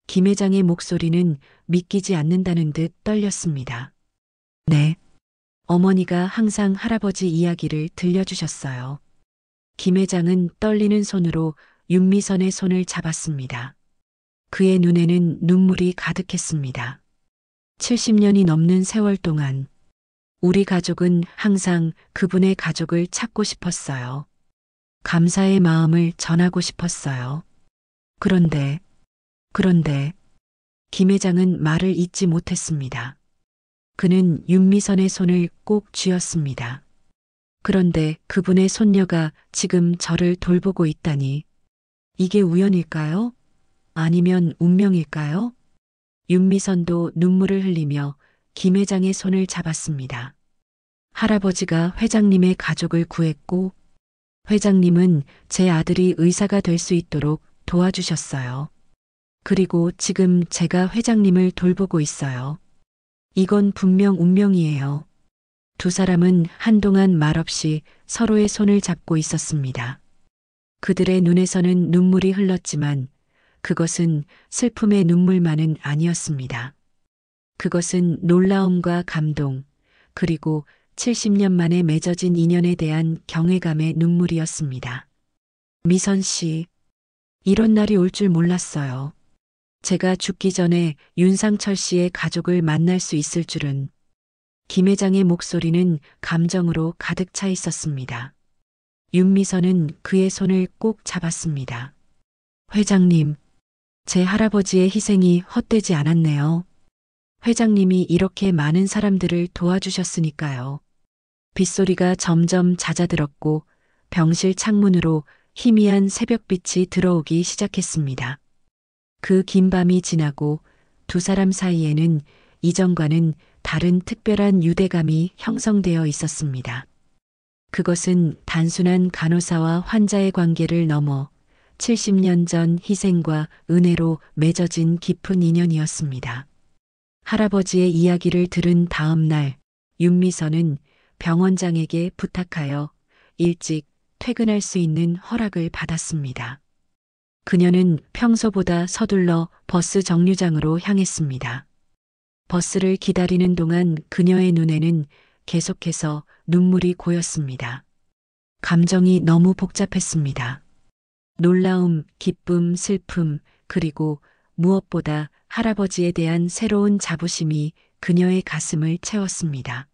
김 회장의 목소리는 믿기지 않는다는 듯 떨렸습니다. 네. 어머니가 항상 할아버지 이야기를 들려주셨어요. 김 회장은 떨리는 손으로 윤미선의 손을 잡았습니다. 그의 눈에는 눈물이 가득했습니다. 70년이 넘는 세월 동안 우리 가족은 항상 그분의 가족을 찾고 싶었어요. 감사의 마음을 전하고 싶었어요. 그런데 김 회장은 말을 잇지 못했습니다. 그는 윤미선의 손을 꼭 쥐었습니다. 그런데 그분의 손녀가 지금 저를 돌보고 있다니. 이게 우연일까요? 아니면 운명일까요? 윤미선도 눈물을 흘리며 김 회장의 손을 잡았습니다. 할아버지가 회장님의 가족을 구했고, 회장님은 제 아들이 의사가 될 수 있도록 도와주셨어요. 그리고 지금 제가 회장님을 돌보고 있어요. 이건 분명 운명이에요. 두 사람은 한동안 말없이 서로의 손을 잡고 있었습니다. 그들의 눈에서는 눈물이 흘렀지만 그것은 슬픔의 눈물만은 아니었습니다. 그것은 놀라움과 감동, 그리고 70년 만에 맺어진 인연에 대한 경외감의 눈물이었습니다. 미선 씨, 이런 날이 올 줄 몰랐어요. 제가 죽기 전에 윤상철 씨의 가족을 만날 수 있을 줄은. 김 회장의 목소리는 감정으로 가득 차 있었습니다. 윤미선은 그의 손을 꼭 잡았습니다. 회장님, 제 할아버지의 희생이 헛되지 않았네요. 회장님이 이렇게 많은 사람들을 도와주셨으니까요. 빗소리가 점점 잦아들었고 병실 창문으로 희미한 새벽빛이 들어오기 시작했습니다. 그 긴 밤이 지나고 두 사람 사이에는 이전과는 다른 특별한 유대감이 형성되어 있었습니다. 그것은 단순한 간호사와 환자의 관계를 넘어 70년 전 희생과 은혜로 맺어진 깊은 인연이었습니다. 할아버지의 이야기를 들은 다음 날, 윤미선은 병원장에게 부탁하여 일찍 퇴근할 수 있는 허락을 받았습니다. 그녀는 평소보다 서둘러 버스 정류장으로 향했습니다. 버스를 기다리는 동안 그녀의 눈에는 계속해서 눈물이 고였습니다. 감정이 너무 복잡했습니다. 놀라움, 기쁨, 슬픔, 그리고 무엇보다 할아버지에 대한 새로운 자부심이 그녀의 가슴을 채웠습니다.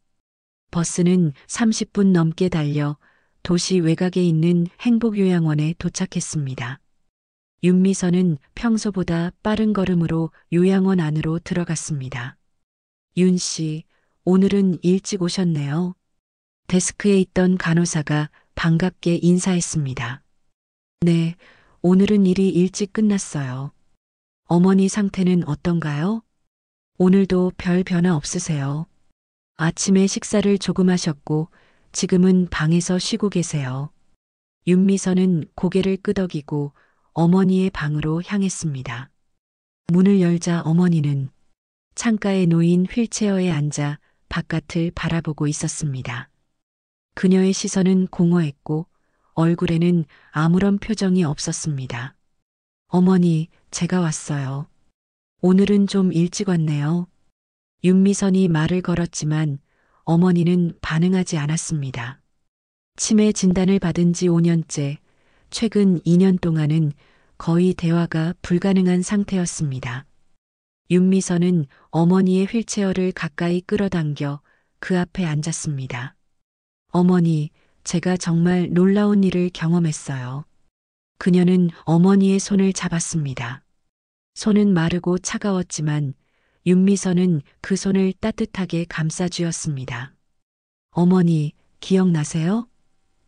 버스는 30분 넘게 달려 도시 외곽에 있는 행복요양원에 도착했습니다. 윤미선은 평소보다 빠른 걸음으로 요양원 안으로 들어갔습니다. 윤 씨, 오늘은 일찍 오셨네요. 데스크에 있던 간호사가 반갑게 인사했습니다. 네, 오늘은 일이 일찍 끝났어요. 어머니 상태는 어떤가요? 오늘도 별 변화 없으세요. 아침에 식사를 조금 하셨고 지금은 방에서 쉬고 계세요. 윤미선은 고개를 끄덕이고 어머니의 방으로 향했습니다. 문을 열자 어머니는 창가에 놓인 휠체어에 앉아 바깥을 바라보고 있었습니다. 그녀의 시선은 공허했고 얼굴에는 아무런 표정이 없었습니다. 어머니, 제가 왔어요. 오늘은 좀 일찍 왔네요. 윤미선이 말을 걸었지만 어머니는 반응하지 않았습니다. 치매 진단을 받은 지 5년째, 최근 2년 동안은 거의 대화가 불가능한 상태였습니다. 윤미선은 어머니의 휠체어를 가까이 끌어당겨 그 앞에 앉았습니다. 어머니, 제가 정말 놀라운 일을 경험했어요. 그녀는 어머니의 손을 잡았습니다. 손은 마르고 차가웠지만 윤미선은 그 손을 따뜻하게 감싸주었습니다. 어머니, 기억나세요?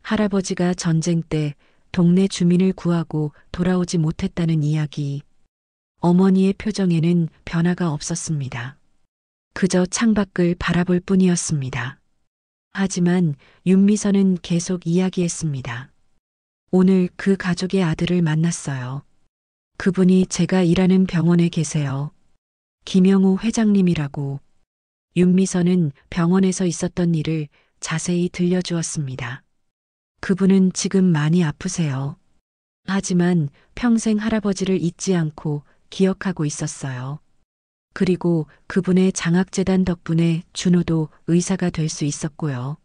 할아버지가 전쟁 때 동네 주민을 구하고 돌아오지 못했다는 이야기. 어머니의 표정에는 변화가 없었습니다. 그저 창밖을 바라볼 뿐이었습니다. 하지만 윤미선은 계속 이야기했습니다. 오늘 그 가족의 아들을 만났어요. 그분이 제가 일하는 병원에 계세요. 김영우 회장님이라고. 윤미선은 병원에서 있었던 일을 자세히 들려주었습니다. 그분은 지금 많이 아프세요. 하지만 평생 할아버지를 잊지 않고 기억하고 있었어요. 그리고 그분의 장학재단 덕분에 준호도 의사가 될 수 있었고요.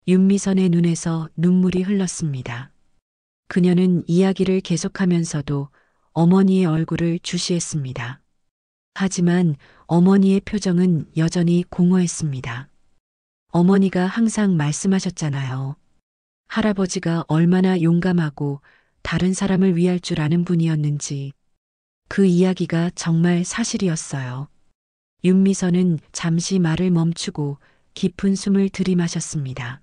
윤미선의 눈에서 눈물이 흘렀습니다. 그녀는 이야기를 계속하면서도 어머니의 얼굴을 주시했습니다. 하지만 어머니의 표정은 여전히 공허했습니다. 어머니가 항상 말씀하셨잖아요. 할아버지가 얼마나 용감하고 다른 사람을 위할 줄 아는 분이었는지. 그 이야기가 정말 사실이었어요. 윤미선은 잠시 말을 멈추고 깊은 숨을 들이마셨습니다.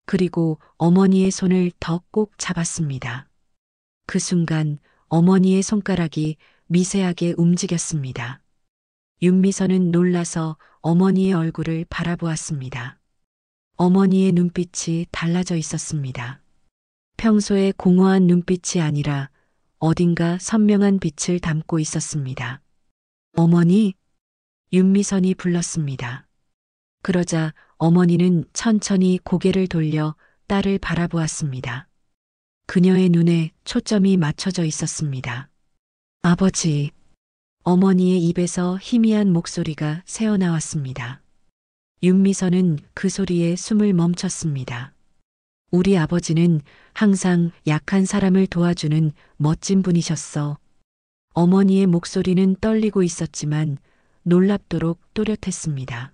그리고 어머니의 손을 더 꼭 잡았습니다. 그 순간 어머니의 손가락이 미세하게 움직였습니다. 윤미선은 놀라서 어머니의 얼굴을 바라보았습니다. 어머니의 눈빛이 달라져 있었습니다. 평소의 공허한 눈빛이 아니라 어딘가 선명한 빛을 담고 있었습니다. 어머니? 윤미선이 불렀습니다. 그러자 어머니는 천천히 고개를 돌려 딸을 바라보았습니다. 그녀의 눈에 초점이 맞춰져 있었습니다. 아버지. 어머니의 입에서 희미한 목소리가 새어나왔습니다. 윤미선은 그 소리에 숨을 멈췄습니다. 우리 아버지는 항상 약한 사람을 도와주는 멋진 분이셨어. 어머니의 목소리는 떨리고 있었지만 놀랍도록 또렷했습니다.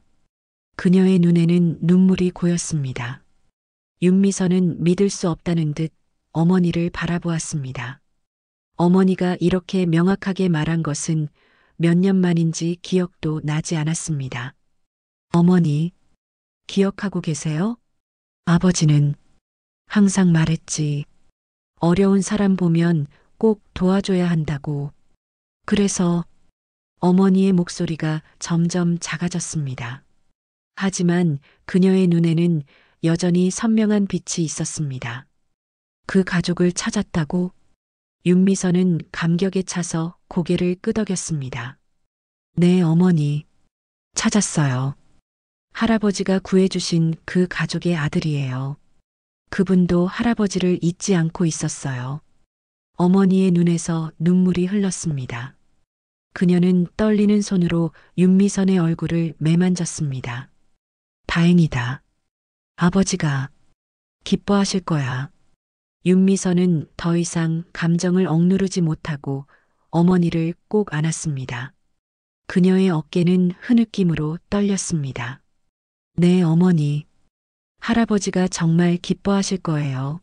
그녀의 눈에는 눈물이 고였습니다. 윤미선은 믿을 수 없다는 듯 어머니를 바라보았습니다. 어머니가 이렇게 명확하게 말한 것은 몇 년 만인지 기억도 나지 않았습니다. 어머니, 기억하고 계세요? 아버지는 항상 말했지. 어려운 사람 보면 꼭 도와줘야 한다고. 그래서 어머니의 목소리가 점점 작아졌습니다. 하지만 그녀의 눈에는 여전히 선명한 빛이 있었습니다. 그 가족을 찾았다고? 윤미선은 감격에 차서 고개를 끄덕였습니다. 네, 어머니. 찾았어요. 할아버지가 구해주신 그 가족의 아들이에요. 그분도 할아버지를 잊지 않고 있었어요. 어머니의 눈에서 눈물이 흘렀습니다. 그녀는 떨리는 손으로 윤미선의 얼굴을 매만졌습니다. 다행이다. 아버지가 기뻐하실 거야. 윤미선은 더 이상 감정을 억누르지 못하고 어머니를 꼭 안았습니다. 그녀의 어깨는 흐느낌으로 떨렸습니다. 네, 어머니. 할아버지가 정말 기뻐하실 거예요.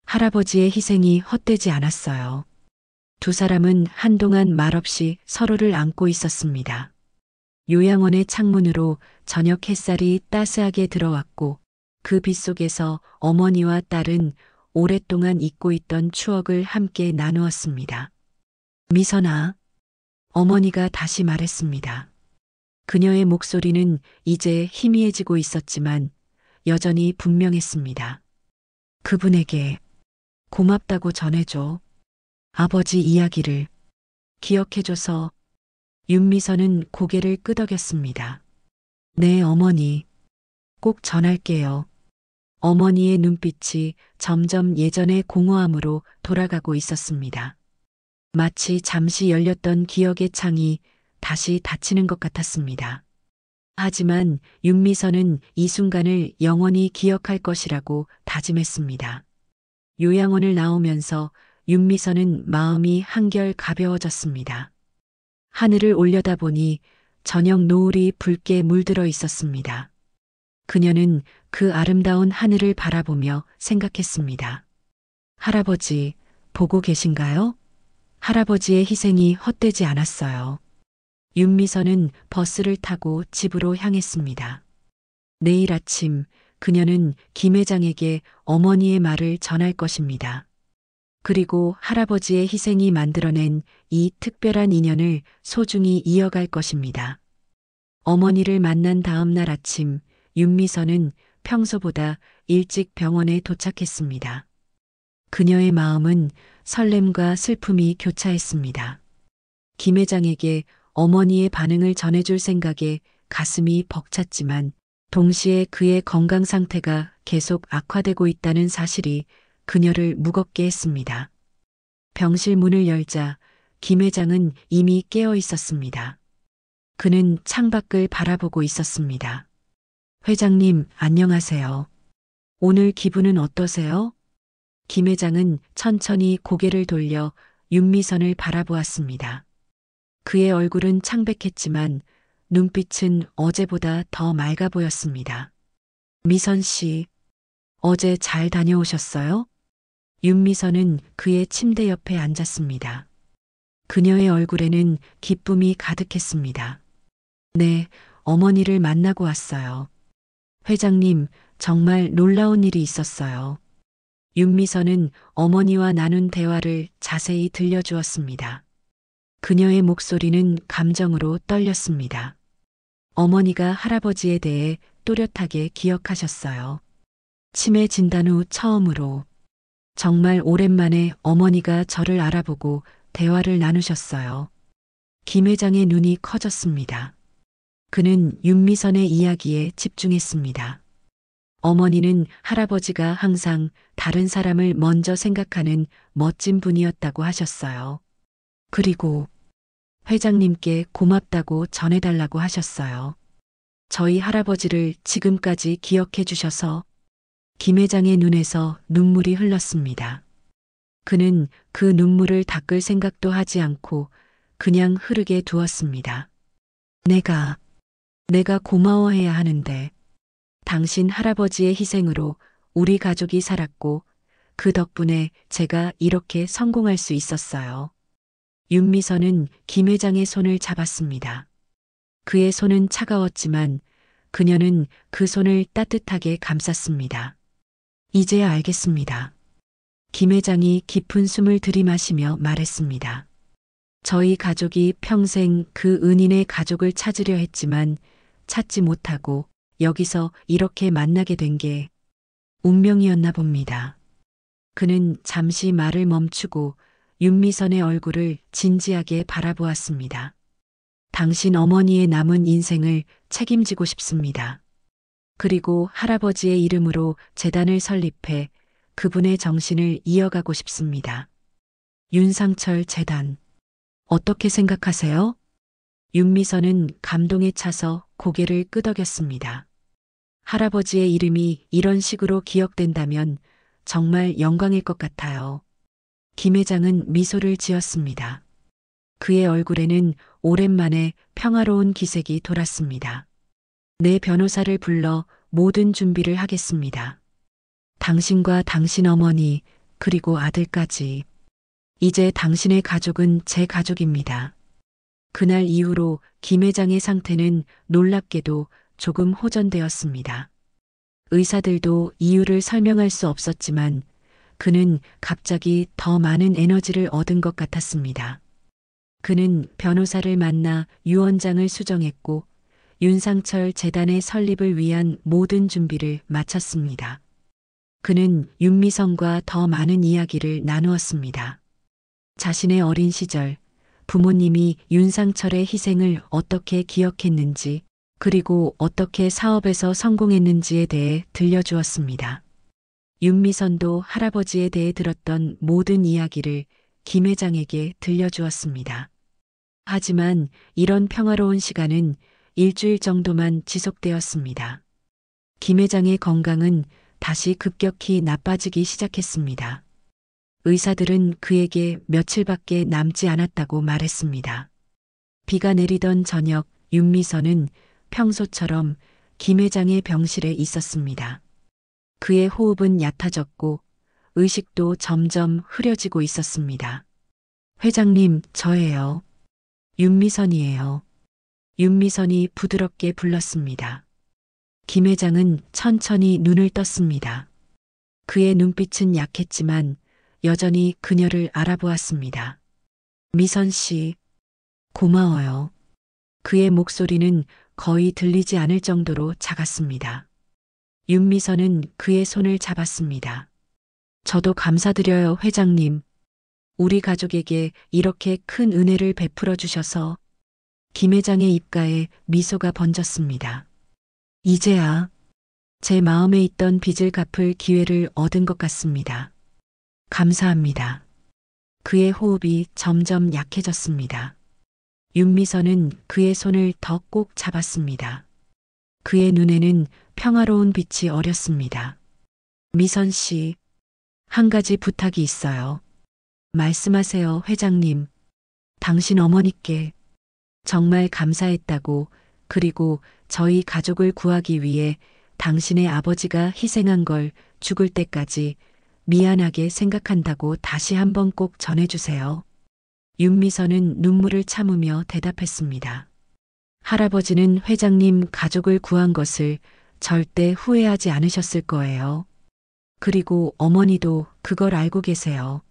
할아버지의 희생이 헛되지 않았어요. 두 사람은 한동안 말없이 서로를 안고 있었습니다. 요양원의 창문으로 저녁 햇살이 따스하게 들어왔고 그 빛 속에서 어머니와 딸은 오랫동안 잊고 있던 추억을 함께 나누었습니다. 미선아, 어머니가 다시 말했습니다. 그녀의 목소리는 이제 희미해지고 있었지만 여전히 분명했습니다. 그분에게 고맙다고 전해줘. 아버지 이야기를 기억해줘서. 윤미선은 고개를 끄덕였습니다. 네, 어머니. 꼭 전할게요. 어머니의 눈빛이 점점 예전의 공허함으로 돌아가고 있었습니다. 마치 잠시 열렸던 기억의 창이 다시 닫히는 것 같았습니다. 하지만 윤미선은 이 순간을 영원히 기억할 것이라고 다짐했습니다. 요양원을 나오면서 윤미선은 마음이 한결 가벼워졌습니다. 하늘을 올려다보니 저녁 노을이 붉게 물들어 있었습니다. 그녀는 그 아름다운 하늘을 바라보며 생각했습니다. 할아버지, 보고 계신가요? 할아버지의 희생이 헛되지 않았어요. 윤미선은 버스를 타고 집으로 향했습니다. 내일 아침 그녀는 김 회장에게 어머니의 말을 전할 것입니다. 그리고 할아버지의 희생이 만들어낸 이 특별한 인연을 소중히 이어갈 것입니다. 어머니를 만난 다음 날 아침 윤미선은 평소보다 일찍 병원에 도착했습니다. 그녀의 마음은 설렘과 슬픔이 교차했습니다. 김 회장에게 어머니의 반응을 전해줄 생각에 가슴이 벅찼지만 동시에 그의 건강 상태가 계속 악화되고 있다는 사실이 그녀를 무겁게 했습니다. 병실 문을 열자 김 회장은 이미 깨어 있었습니다. 그는 창밖을 바라보고 있었습니다. 회장님, 안녕하세요. 오늘 기분은 어떠세요? 김 회장은 천천히 고개를 돌려 윤미선을 바라보았습니다. 그의 얼굴은 창백했지만 눈빛은 어제보다 더 맑아 보였습니다. 미선 씨, 어제 잘 다녀오셨어요? 윤미선은 그의 침대 옆에 앉았습니다. 그녀의 얼굴에는 기쁨이 가득했습니다. 네, 어머니를 만나고 왔어요. 회장님, 정말 놀라운 일이 있었어요. 윤미선은 어머니와 나눈 대화를 자세히 들려주었습니다. 그녀의 목소리는 감정으로 떨렸습니다. 어머니가 할아버지에 대해 또렷하게 기억하셨어요. 치매 진단 후 처음으로 정말 오랜만에 어머니가 저를 알아보고 대화를 나누셨어요. 김 회장의 눈이 커졌습니다. 그는 윤미선의 이야기에 집중했습니다. 어머니는 할아버지가 항상 다른 사람을 먼저 생각하는 멋진 분이었다고 하셨어요. 그리고 회장님께 고맙다고 전해달라고 하셨어요. 저희 할아버지를 지금까지 기억해 주셔서 김 회장의 눈에서 눈물이 흘렀습니다. 그는 그 눈물을 닦을 생각도 하지 않고 그냥 흐르게 두었습니다. 내가 고마워해야 하는데 당신 할아버지의 희생으로 우리 가족이 살았고 그 덕분에 제가 이렇게 성공할 수 있었어요. 윤미선은 김 회장의 손을 잡았습니다. 그의 손은 차가웠지만 그녀는 그 손을 따뜻하게 감쌌습니다. 이제야 알겠습니다. 김 회장이 깊은 숨을 들이마시며 말했습니다. 저희 가족이 평생 그 은인의 가족을 찾으려 했지만 찾지 못하고 여기서 이렇게 만나게 된 게 운명이었나 봅니다. 그는 잠시 말을 멈추고 윤미선의 얼굴을 진지하게 바라보았습니다. 당신 어머니의 남은 인생을 책임지고 싶습니다. 그리고 할아버지의 이름으로 재단을 설립해 그분의 정신을 이어가고 싶습니다. 윤상철 재단. 어떻게 생각하세요? 윤미선은 감동에 차서 고개를 끄덕였습니다. 할아버지의 이름이 이런 식으로 기억된다면 정말 영광일 것 같아요. 김 회장은 미소를 지었습니다. 그의 얼굴에는 오랜만에 평화로운 기색이 돌았습니다. 내 변호사를 불러 모든 준비를 하겠습니다. 당신과 당신 어머니 그리고 아들까지. 이제 당신의 가족은 제 가족입니다. 그날 이후로 김 회장의 상태는 놀랍게도 조금 호전되었습니다. 의사들도 이유를 설명할 수 없었지만 그는 갑자기 더 많은 에너지를 얻은 것 같았습니다. 그는 변호사를 만나 유언장을 수정했고 윤상철 재단의 설립을 위한 모든 준비를 마쳤습니다. 그는 윤미선과 더 많은 이야기를 나누었습니다. 자신의 어린 시절 부모님이 윤상철의 희생을 어떻게 기억했는지 그리고 어떻게 사업에서 성공했는지에 대해 들려주었습니다. 윤미선도 할아버지에 대해 들었던 모든 이야기를 김 회장에게 들려주었습니다. 하지만 이런 평화로운 시간은 일주일 정도만 지속되었습니다. 김 회장의 건강은 다시 급격히 나빠지기 시작했습니다. 의사들은 그에게 며칠밖에 남지 않았다고 말했습니다. 비가 내리던 저녁 윤미선은 평소처럼 김 회장의 병실에 있었습니다. 그의 호흡은 얕아졌고 의식도 점점 흐려지고 있었습니다. 회장님, 저예요. 윤미선이에요. 윤미선이 부드럽게 불렀습니다. 김 회장은 천천히 눈을 떴습니다. 그의 눈빛은 약했지만 여전히 그녀를 알아보았습니다. 미선 씨, 고마워요. 그의 목소리는 거의 들리지 않을 정도로 작았습니다. 윤미선은 그의 손을 잡았습니다. 저도 감사드려요, 회장님. 우리 가족에게 이렇게 큰 은혜를 베풀어 주셔서. 김 회장의 입가에 미소가 번졌습니다. 이제야 제 마음에 있던 빚을 갚을 기회를 얻은 것 같습니다. 감사합니다. 그의 호흡이 점점 약해졌습니다. 윤미선은 그의 손을 더 꼭 잡았습니다. 그의 눈에는 평화로운 빛이 어렸습니다. 미선 씨, 한 가지 부탁이 있어요. 말씀하세요, 회장님. 당신 어머니께 정말 감사했다고, 그리고 저희 가족을 구하기 위해 당신의 아버지가 희생한 걸 죽을 때까지 미안하게 생각한다고 다시 한번 꼭 전해주세요. 윤미선은 눈물을 참으며 대답했습니다. 할아버지는 회장님 가족을 구한 것을 절대 후회하지 않으셨을 거예요. 그리고 어머니도 그걸 알고 계세요.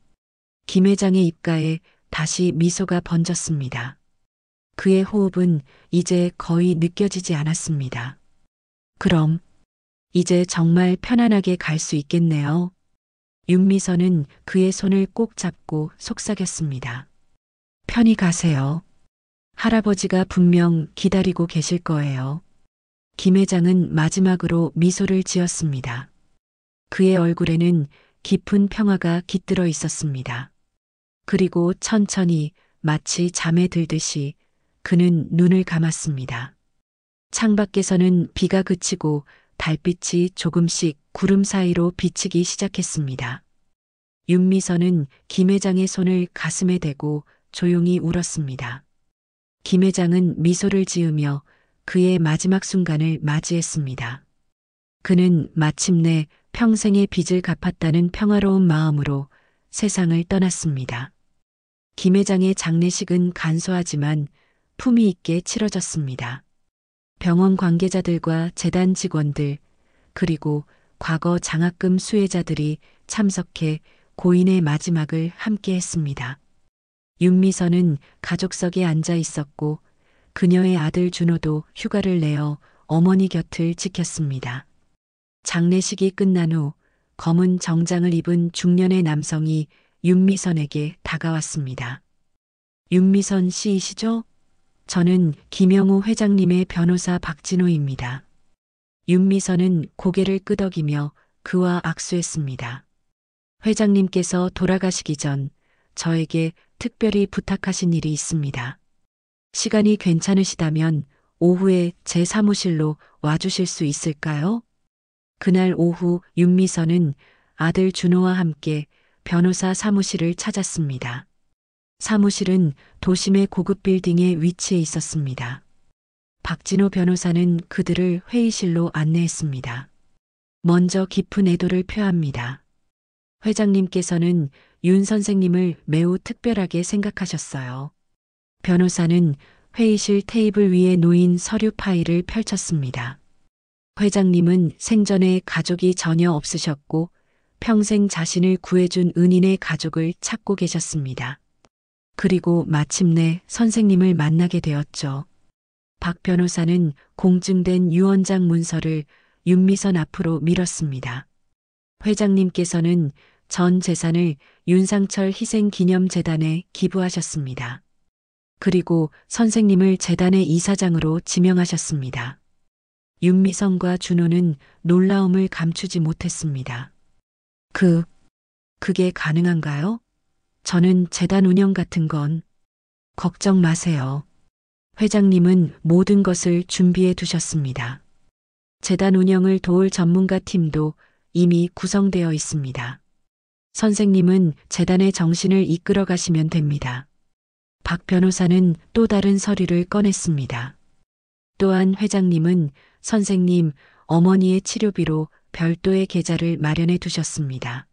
김 회장의 입가에 다시 미소가 번졌습니다. 그의 호흡은 이제 거의 느껴지지 않았습니다. 그럼 이제 정말 편안하게 갈 수 있겠네요. 윤미선은 그의 손을 꼭 잡고 속삭였습니다. 편히 가세요. 할아버지가 분명 기다리고 계실 거예요. 김 회장은 마지막으로 미소를 지었습니다. 그의 얼굴에는 깊은 평화가 깃들어 있었습니다. 그리고 천천히 마치 잠에 들듯이 그는 눈을 감았습니다. 창밖에서는 비가 그치고 달빛이 조금씩 구름 사이로 비치기 시작했습니다. 윤미선은 김 회장의 손을 가슴에 대고 조용히 울었습니다. 김 회장은 미소를 지으며 그의 마지막 순간을 맞이했습니다. 그는 마침내 평생의 빚을 갚았다는 평화로운 마음으로 세상을 떠났습니다. 김 회장의 장례식은 간소하지만 품위 있게 치러졌습니다. 병원 관계자들과 재단 직원들, 그리고 과거 장학금 수혜자들이 참석해 고인의 마지막을 함께 했습니다. 윤미선은 가족석에 앉아 있었고 그녀의 아들 준호도 휴가를 내어 어머니 곁을 지켰습니다. 장례식이 끝난 후 검은 정장을 입은 중년의 남성이 윤미선에게 다가왔습니다. 윤미선 씨이시죠? 저는 김영우 회장님의 변호사 박진호입니다. 윤미선은 고개를 끄덕이며 그와 악수했습니다. 회장님께서 돌아가시기 전 저에게 특별히 부탁하신 일이 있습니다. 시간이 괜찮으시다면 오후에 제 사무실로 와주실 수 있을까요? 그날 오후 윤미선은 아들 준호와 함께 변호사 사무실을 찾았습니다. 사무실은 도심의 고급 빌딩에 위치해 있었습니다. 박진호 변호사는 그들을 회의실로 안내했습니다. 먼저 깊은 애도를 표합니다. 회장님께서는 윤 선생님을 매우 특별하게 생각하셨어요. 변호사는 회의실 테이블 위에 놓인 서류 파일을 펼쳤습니다. 회장님은 생전에 가족이 전혀 없으셨고 평생 자신을 구해준 은인의 가족을 찾고 계셨습니다. 그리고 마침내 선생님을 만나게 되었죠. 박 변호사는 공증된 유언장 문서를 윤미선 앞으로 밀었습니다. 회장님께서는 전 재산을 윤상철 희생기념재단에 기부하셨습니다. 그리고 선생님을 재단의 이사장으로 지명하셨습니다. 윤미선과 준호는 놀라움을 감추지 못했습니다. 그게 가능한가요? 저는 재단 운영 같은 건 걱정 마세요. 회장님은 모든 것을 준비해 두셨습니다. 재단 운영을 도울 전문가 팀도 이미 구성되어 있습니다. 선생님은 재단의 정신을 이끌어 가시면 됩니다. 박 변호사는 또 다른 서류를 꺼냈습니다. 또한 회장님은 선생님, 어머니의 치료비로 별도의 계좌를 마련해 두셨습니다.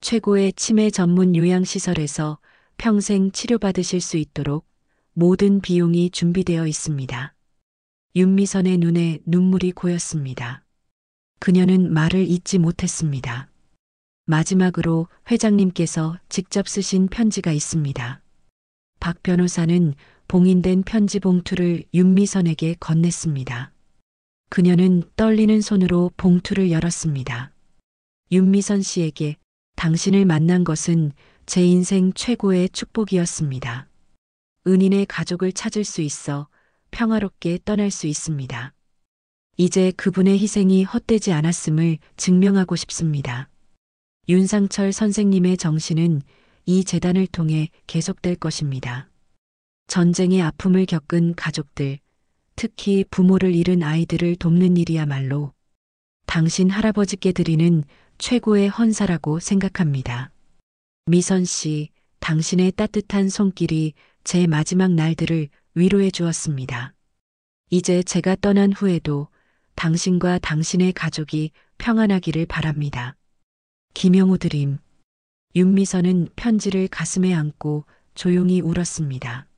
최고의 치매 전문 요양시설에서 평생 치료받으실 수 있도록 모든 비용이 준비되어 있습니다. 윤미선의 눈에 눈물이 고였습니다. 그녀는 말을 잇지 못했습니다. 마지막으로 회장님께서 직접 쓰신 편지가 있습니다. 박 변호사는 봉인된 편지 봉투를 윤미선에게 건넸습니다. 그녀는 떨리는 손으로 봉투를 열었습니다. 윤미선 씨에게 당신을 만난 것은 제 인생 최고의 축복이었습니다. 은인의 가족을 찾을 수 있어 평화롭게 떠날 수 있습니다. 이제 그분의 희생이 헛되지 않았음을 증명하고 싶습니다. 윤상철 선생님의 정신은 이 재단을 통해 계속될 것입니다. 전쟁의 아픔을 겪은 가족들, 특히 부모를 잃은 아이들을 돕는 일이야말로 당신 할아버지께 드리는 최고의 헌사라고 생각합니다. 미선 씨, 당신의 따뜻한 손길이 제 마지막 날들을 위로해 주었습니다. 이제 제가 떠난 후에도 당신과 당신의 가족이 평안하기를 바랍니다. 김영우 드림. 윤미선은 편지를 가슴에 안고 조용히 울었습니다.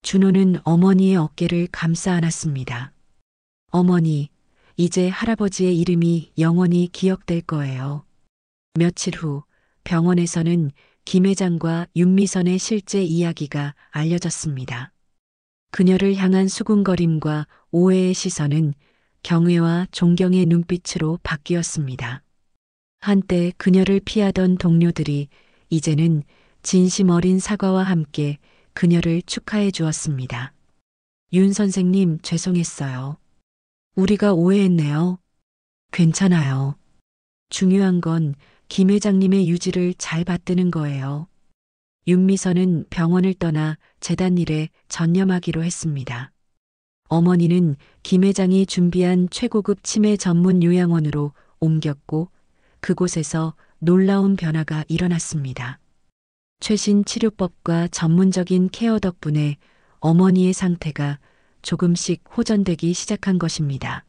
준호는 어머니의 어깨를 감싸 안았습니다. 어머니, 이제 할아버지의 이름이 영원히 기억될 거예요. 며칠 후 병원에서는 김 회장과 윤미선의 실제 이야기가 알려졌습니다. 그녀를 향한 수군거림과 오해의 시선은 경외와 존경의 눈빛으로 바뀌었습니다. 한때 그녀를 피하던 동료들이 이제는 진심 어린 사과와 함께 그녀를 축하해 주었습니다. 윤 선생님, 죄송했어요. 우리가 오해했네요. 괜찮아요. 중요한 건 김 회장님의 유지를 잘 받드는 거예요. 윤미선은 병원을 떠나 재단 일에 전념하기로 했습니다. 어머니는 김 회장이 준비한 최고급 치매 전문 요양원으로 옮겼고 그곳에서 놀라운 변화가 일어났습니다. 최신 치료법과 전문적인 케어 덕분에 어머니의 상태가 조금씩 호전되기 시작한 것입니다.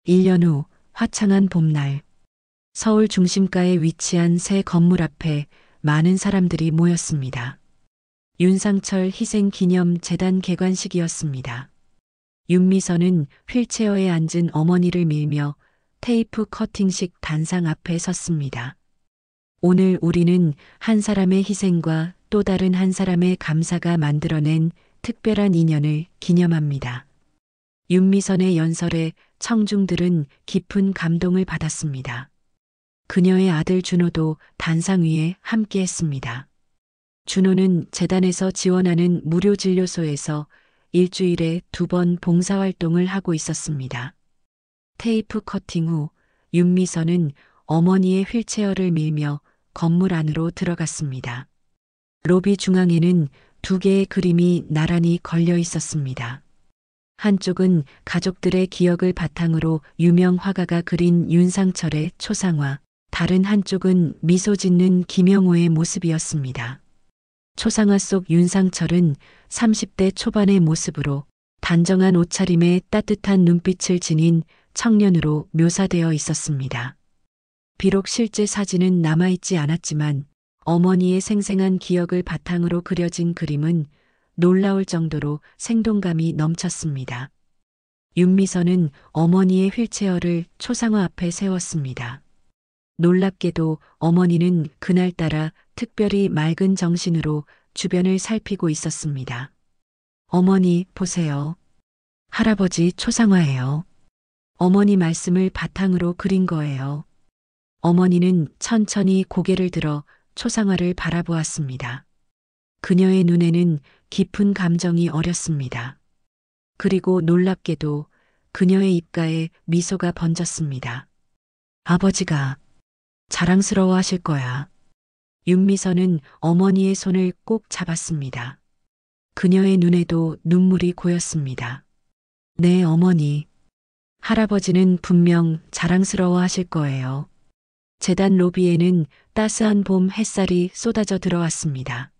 1년 후 화창한 봄날, 서울 중심가에 위치한 새 건물 앞에 많은 사람들이 모였습니다. 윤상철 희생기념재단 개관식이었습니다. 윤미선은 휠체어에 앉은 어머니를 밀며 테이프 커팅식 단상 앞에 섰습니다. 오늘 우리는 한 사람의 희생과 또 다른 한 사람의 감사가 만들어낸 특별한 인연을 기념합니다. 윤미선의 연설에 청중들은 깊은 감동을 받았습니다. 그녀의 아들 준호도 단상 위에 함께했습니다. 준호는 재단에서 지원하는 무료 진료소에서 일주일에 2번 봉사활동을 하고 있었습니다. 테이프 커팅 후 윤미선은 어머니의 휠체어를 밀며 건물 안으로 들어갔습니다. 로비 중앙에는 2개의 그림이 나란히 걸려 있었습니다. 한쪽은 가족들의 기억을 바탕으로 유명 화가가 그린 윤상철의 초상화, 다른 한쪽은 미소 짓는 김영호의 모습이었습니다. 초상화 속 윤상철은 30대 초반의 모습으로 단정한 옷차림에 따뜻한 눈빛을 지닌 청년으로 묘사되어 있었습니다. 비록 실제 사진은 남아있지 않았지만 어머니의 생생한 기억을 바탕으로 그려진 그림은 놀라울 정도로 생동감이 넘쳤습니다. 윤미선은 어머니의 휠체어를 초상화 앞에 세웠습니다. 놀랍게도 어머니는 그날따라 특별히 맑은 정신으로 주변을 살피고 있었습니다. 어머니, 보세요. 할아버지 초상화예요. 어머니 말씀을 바탕으로 그린 거예요. 어머니는 천천히 고개를 들어 초상화를 바라보았습니다. 그녀의 눈에는 깊은 감정이 어렸습니다. 그리고 놀랍게도 그녀의 입가에 미소가 번졌습니다. 아버지가 자랑스러워 하실 거야. 윤미선은 어머니의 손을 꼭 잡았습니다. 그녀의 눈에도 눈물이 고였습니다. 네, 어머니. 할아버지는 분명 자랑스러워 하실 거예요. 재단 로비에는 따스한 봄 햇살이 쏟아져 들어왔습니다.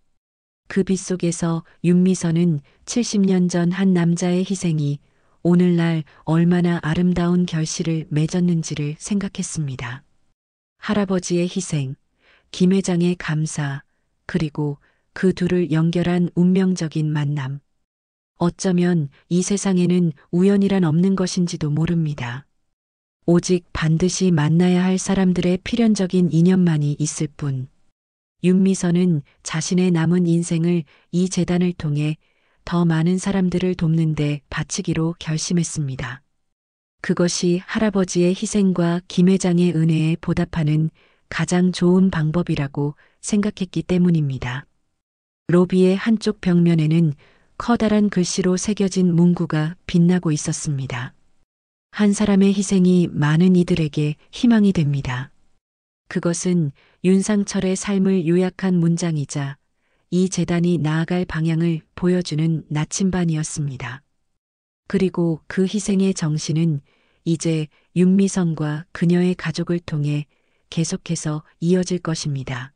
그 빛 속에서 윤미선은 70년 전 한 남자의 희생이 오늘날 얼마나 아름다운 결실을 맺었는지를 생각했습니다. 할아버지의 희생, 김 회장의 감사, 그리고 그 둘을 연결한 운명적인 만남. 어쩌면 이 세상에는 우연이란 없는 것인지도 모릅니다. 오직 반드시 만나야 할 사람들의 필연적인 인연만이 있을 뿐. 윤미선은 자신의 남은 인생을 이 재단을 통해 더 많은 사람들을 돕는 데 바치기로 결심했습니다. 그것이 할아버지의 희생과 김 회장의 은혜에 보답하는 가장 좋은 방법이라고 생각했기 때문입니다. 로비의 한쪽 벽면에는 커다란 글씨로 새겨진 문구가 빛나고 있었습니다. 한 사람의 희생이 많은 이들에게 희망이 됩니다. 그것은 윤상철의 삶을 요약한 문장이자 이 재단이 나아갈 방향을 보여주는 나침반이었습니다. 그리고 그 희생의 정신은 이제 윤미성과 그녀의 가족을 통해 계속해서 이어질 것입니다.